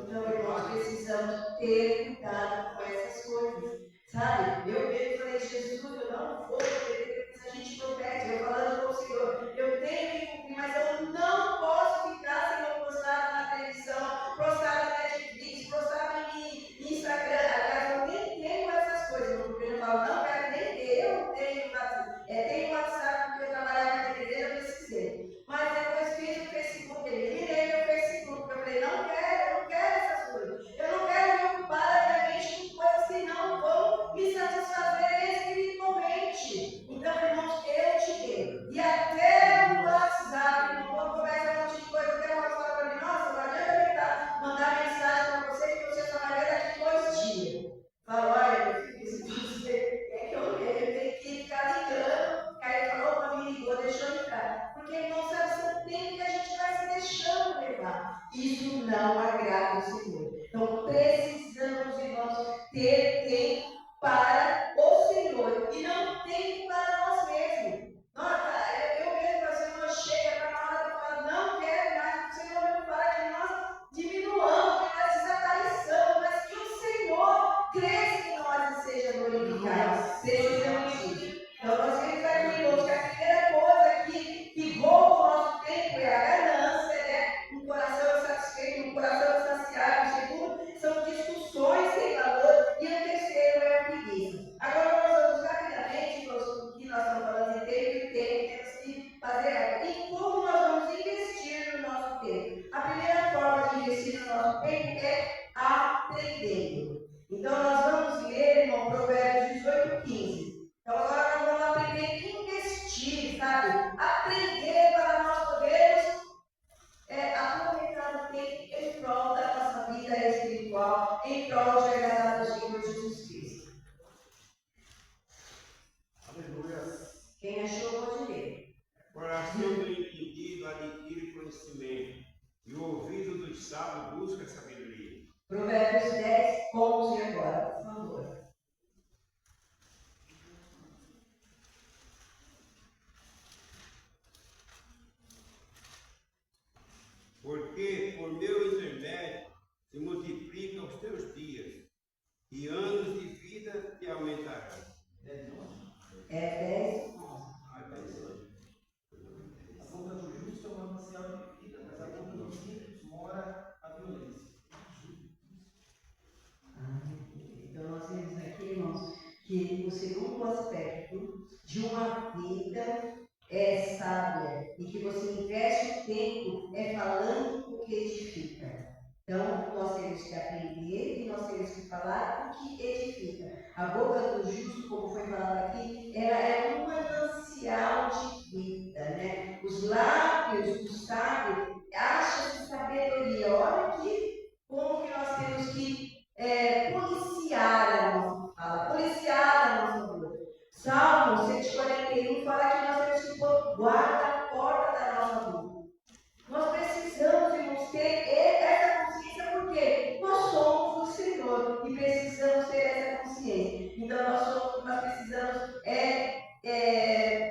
Então, irmãos, precisamos ter cuidado com essas coisas. Sabe, eu mesmo falei, Jesus, eu não vou ter, a gente promete, eu falando com o Senhor, eu tenho que cumprir, mas eu não posso ficar sem eu postado na televisão, postado na Netflix, postado em Instagram. Aliás, eu nem tenho essas coisas, porque eu falo, não quero nem ter, eu não tenho, tenho WhatsApp porque eu trabalhava na igreja, eu precisei. Mas depois fiz o Facebook, eliminei meu Facebook, porque eu falei, não quero essas coisas. Eu não quero me ocupar da minha mente com coisas que não vão me satisfazer espiritualmente. Então, irmãos, eu te dei. E até o WhatsApp, quando começa um monte de coisa, até o WhatsApp para mim, nossa, não adianta tentar mandar mensagem para você que você só vai ver daqui 2 dias. Fala, olha, meu filho, se você quer que eu tenho que ficar ligando, aí ele falou, opa, me ligou, deixou eu entrar. Porque, irmão, sabe, você tem que a gente vai se deixando levar. Isso não agrada o Senhor. Então, precisamos, irmãos, ter tempo para o Senhor e não tempo para nós mesmos. Nossa, eu mesmo, o Senhor chega para nós e fala, não quero mais, o Senhor não fala que nós diminuamos, que nós desapareçamos, mas que o Senhor cresça em nós e seja glorificado. Precisamos disso. Então, nós vemos aqui, irmãos, que a primeira coisa aqui que rouba o nosso tempo é a ganância, né? Um coração insatisfeito, um coração saciado. O segundo são discussões sem valor. E o terceiro é a preguiça. Agora nós vamos rapidamente, o que nós estamos falando de tempo e temos que fazer. E como nós vamos investir no nosso tempo? A primeira forma de investir no nosso tempo é aprendendo. Então nós vamos ler, irmão, Provérbios 18:15. Então agora nós vamos aprender a investir, sabe? Aprender para nós podermos aproveitar o tempo em prol da nossa vida espiritual, em prol de agradar ao Senhor Jesus Cristo. Aleluia. Quem achou pode ler. Coração do entendido adquire conhecimento, e o ouvido dos sábios busca sabedoria. Provérbios 10:11 agora, por favor. vida é sábia e que você investe o tempo falando o que edifica. Então, nós temos que aprender e nós temos que falar o que edifica. A boca do justo, como foi falado aqui, ela é um manancial de vida, né? Os lábios do sábio acham sabedoria. Olha aqui como que nós temos que policiar a nossa fala, policiar a nossa boca. Salmo 141 fala que nós temos que pôr guarda a porta da nossa boca. Nós precisamos, irmãos, ter essa consciência porque nós somos do Senhor e precisamos ter essa consciência. Então nós precisamos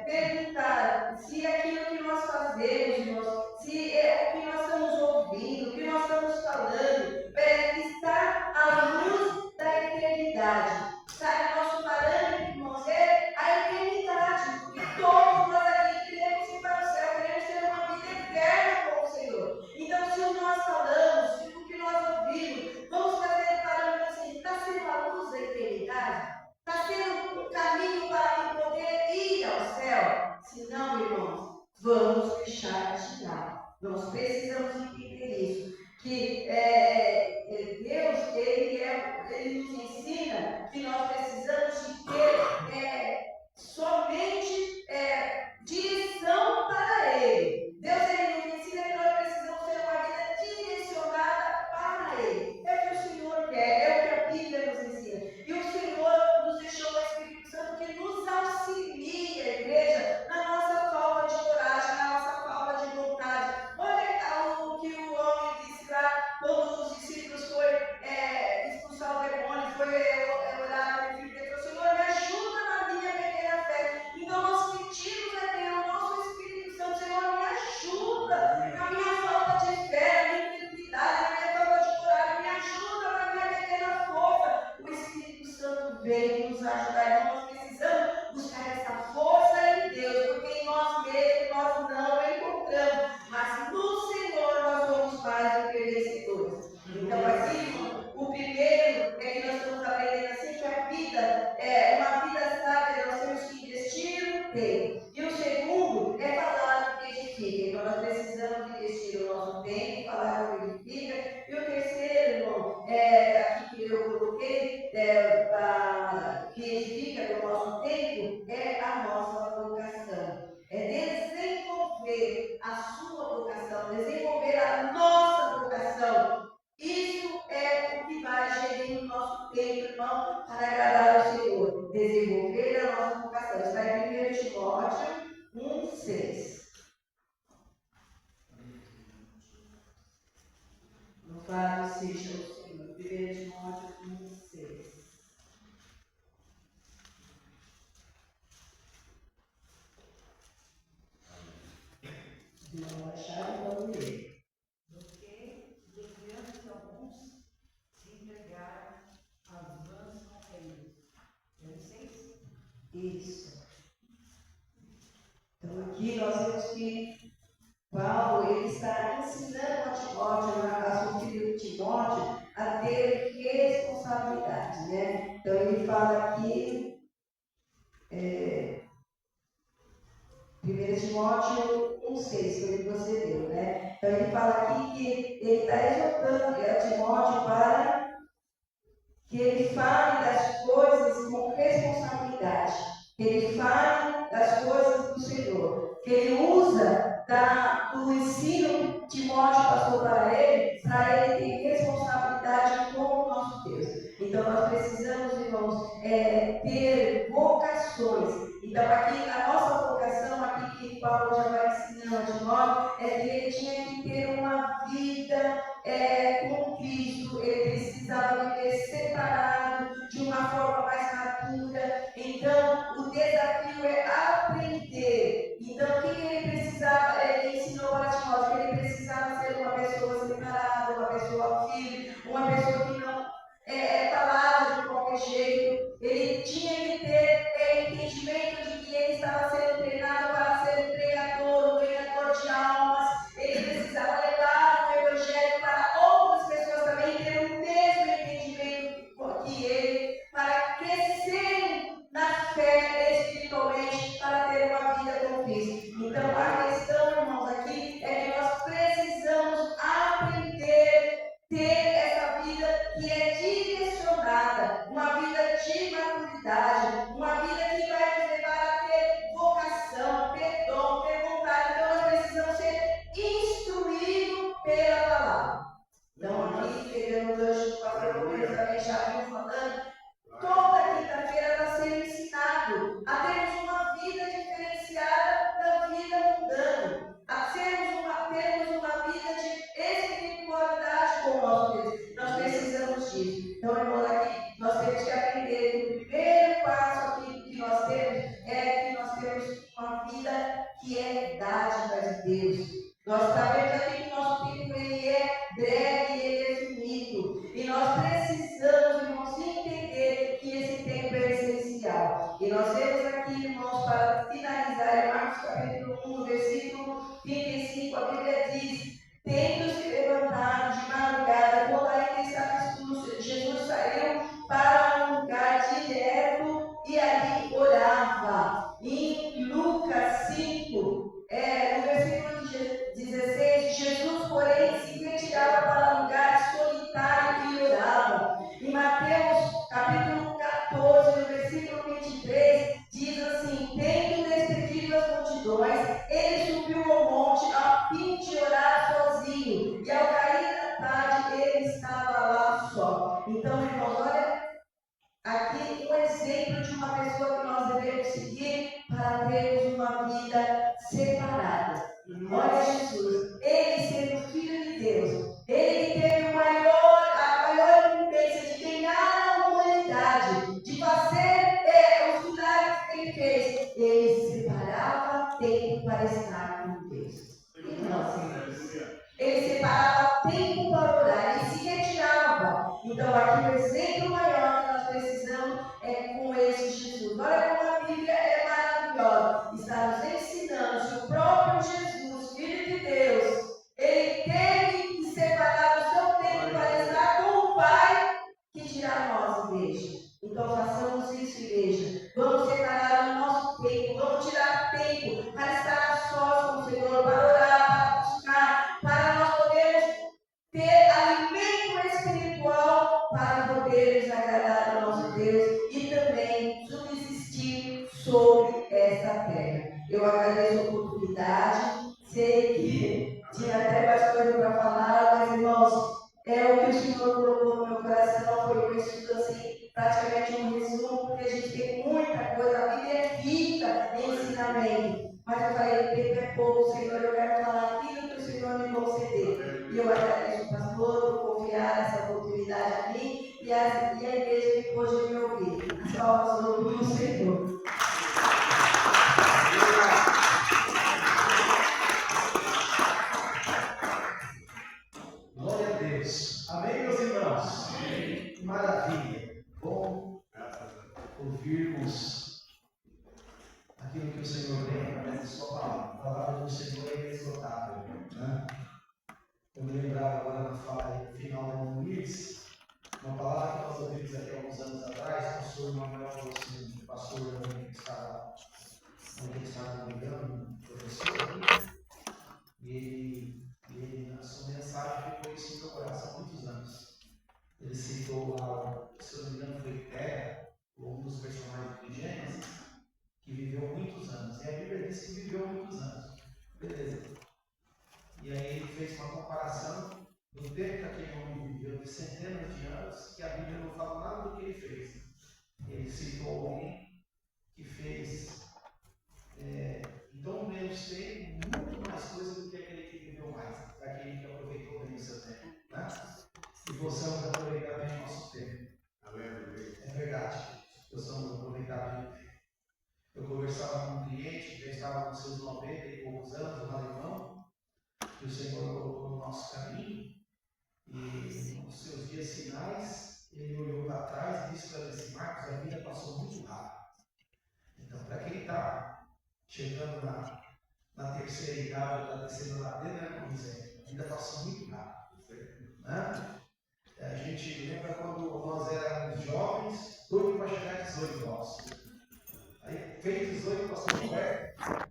perguntar se aquilo que nós fazemos, irmãos, se o que nós estamos ouvindo, o que nós estamos falando, está à luz da eternidade. Sabe, nosso parâmetro, irmãos, é a eternidade, porque todos nós aqui queremos ir para o céu, queremos ter uma vida eterna com o Senhor. Então, se nós falamos, se o que nós ouvimos, vamos fazer o parâmetro assim, está sendo a luz da eternidade? Está sendo um caminho para poder ir ao céu? Se não, irmãos, vamos deixar de lado. Nós precisamos entender isso, que Deus, Ele nos ensina que nós precisamos de ter somente direção para Ele. Deus, Ele nos ensina que nós precisamos ter uma vida direcionada para Ele. É o que o Senhor quer, é o que a Bíblia nos ensina. E o Senhor nos deixou o Espírito Santo que nos auxilia, igreja, na nossa falta de coragem, na nossa falta de vontade. Olha o que o homem disse lá, quando os discípulos foram expulsar o demônio, foi orar para o Filho de Deus, Senhor, me ajuda na minha pequena fé. Então nós pedimos a Deus, o nosso Espírito Santo, Senhor, me ajuda na minha falta de fé, na minha incredulidade, na minha falta de coragem, me ajuda na minha pequena força. O Espírito Santo veio nos ajudar, então nós precisamos buscar essa força em Deus, porque em nós mesmos nós não encontramos, mas no Senhor nós somos mais do que vencedores. Então aqui, o primeiro é que nós estamos aprendendo assim, que a vida é uma vida sábia, nós temos que investir no tempo. E o segundo é falar o que edifica. Então nós precisamos investir o nosso tempo, falar o que edifica. E o terceiro, irmão, aqui que eu coloquei, que edifica no nosso tempo, é a nossa vocação. É desenvolver a sua vocação, desenvolver a nossa vocação. Isso é o que vai gerir o nosso tempo, irmão, para agradar ao Senhor. Desenvolver a nossa vocação. Está em 1 Timóteo 1,6. Louvado seja o Senhor. 1 Timóteo 1,6. Não acharam, vamos ler. Porque, mediante alguns, se entregaram às vãs contendas. Isso. Então aqui nós vemos que Paulo ele está ensinando a Timóteo, a seu filho Timóteo, a ter responsabilidade, né? Então ele fala aqui, 1 Timóteo 1,6, foi o que você leu, né? Então ele fala aqui que ele está exortando a Timóteo para que ele fale das coisas com responsabilidade, que ele fale das coisas do Senhor, que ele usa do ensino que Timóteo passou para ele ter responsabilidade com o nosso Deus. Então nós precisamos, irmãos, ter vocações. Então aqui, a nossa vocação, aqui que Paulo já vai ensinando a Timóteo, é que ele tinha que ter uma vida com Cristo, ele precisava viver separado, de uma forma mais madura. Então, o desafio é aprender. Então, o que ele precisava? Ele ensinou para Timóteo que ele precisava ser uma pessoa separada, uma pessoa firme, uma pessoa que não falava de qualquer jeito. Ele tinha que ter entendimento de que ele estava sendo treinado para ser um treinador. uma vida que é dádiva de Deus. Nós sabemos aqui que o nosso tempo ele é breve e ele é finito. E nós precisamos, irmãos, entender que esse tempo é essencial. E nós vemos aqui, irmãos, para finalizar, em Marcos capítulo 1, versículo 35, a Bíblia diz: tendo se levantado de madrugada, quando ainda estava escuro, Jesus saiu para um lugar direto e ali orava. Em Lucas 5, no versículo 16, Jesus, porém, se retirava para lugar solitário e orava. Em Mateus capítulo 14, no versículo 23, diz assim: tendo despedido as multidões, ele subiu ao monte a fim de orar sozinho, e ao cair da tarde ele estava lá só. Então, irmãos, olha aqui um exemplo de uma pessoa que nós devemos seguir para termos uma vida separada. Olha Jesus, ele sendo filho de Deus, ele teve a maior incumbência de ganhar a humanidade, de fazer os milagres que ele fez. Ele separava tempo para estar com Deus. Ele separava tempo para orar, ele se retirava. Então aqui o exemplo maior que nós precisamos é com esse Jesus. Olha como a Bíblia é maravilhosa. Está nos ensinando que o próprio Jesus, Filho de Deus, ele teve que separar o seu tempo para estar com o Pai, que dirá nós, igreja. Então façamos isso, igreja. Vamos separar o nosso tempo, vamos tirar tempo para estar a sós com o Senhor, para orar, para buscar, para nós podermos ter alimento espiritual para podermos agradar ao nosso Deus e também subsistir sobre essa terra. Eu agradeço a oportunidade, sei que tinha até mais coisa para falar, mas irmãos, é o que o Senhor colocou no meu coração, foi um estudo assim, praticamente um resumo, porque a gente tem muita coisa, a Bíblia é rica em ensinamento. Mas eu falei, o tempo é pouco, Senhor, eu quero falar aquilo que o Senhor me conceder. E eu agradeço o pastor por confiar essa oportunidade a mim e a igreja que pôde me ouvir. As palmas do Senhor. Glória a Deus. Amém, meus irmãos? Amém. Maravilha. Bom ouvirmos aquilo que o Senhor tem através da sua palavra. A palavra do Senhor é inesgotável, né? Eu me lembrava agora na fala no final da Luiz, uma palavra que nós ouvimos aqui há alguns anos atrás, o pastor Manuel Rossini, o pastor que estava ligando, professor, e na sua mensagem ficou isso no meu coração há muitos anos. Ele citou lá, se eu não me engano, foi Terra, um dos personagens de Gênesis, que viveu muitos anos. E a Bíblia diz que viveu muitos anos. Beleza. E aí ele fez uma comparação do tempo que aquele homem viveu, de centenas de anos, que a Bíblia não fala nada do que ele fez. Ele citou alguém que fez tão menos tempo, muito mais coisa do que aquele que viveu mais, aquele que aproveitou bem o seu tempo. Né? E possamos aproveitar bem o nosso tempo. É verdade, possamos aproveitar bem o tempo. Eu conversava com um cliente que já estava com seus 90 e poucos anos, um alemão, que o Senhor colocou no nosso caminho, e nos seus dias finais, ele olhou para trás e disse para ele assim: Marcos, a vida passou muito rápido. Então, para quem está chegando na terceira idade, está descendo lá dentro, né, como dizer, a vida passou muito rápido. Né? A gente lembra quando nós éramos jovens, doido para chegar a 18 anos. Aí fez 18, passou perto,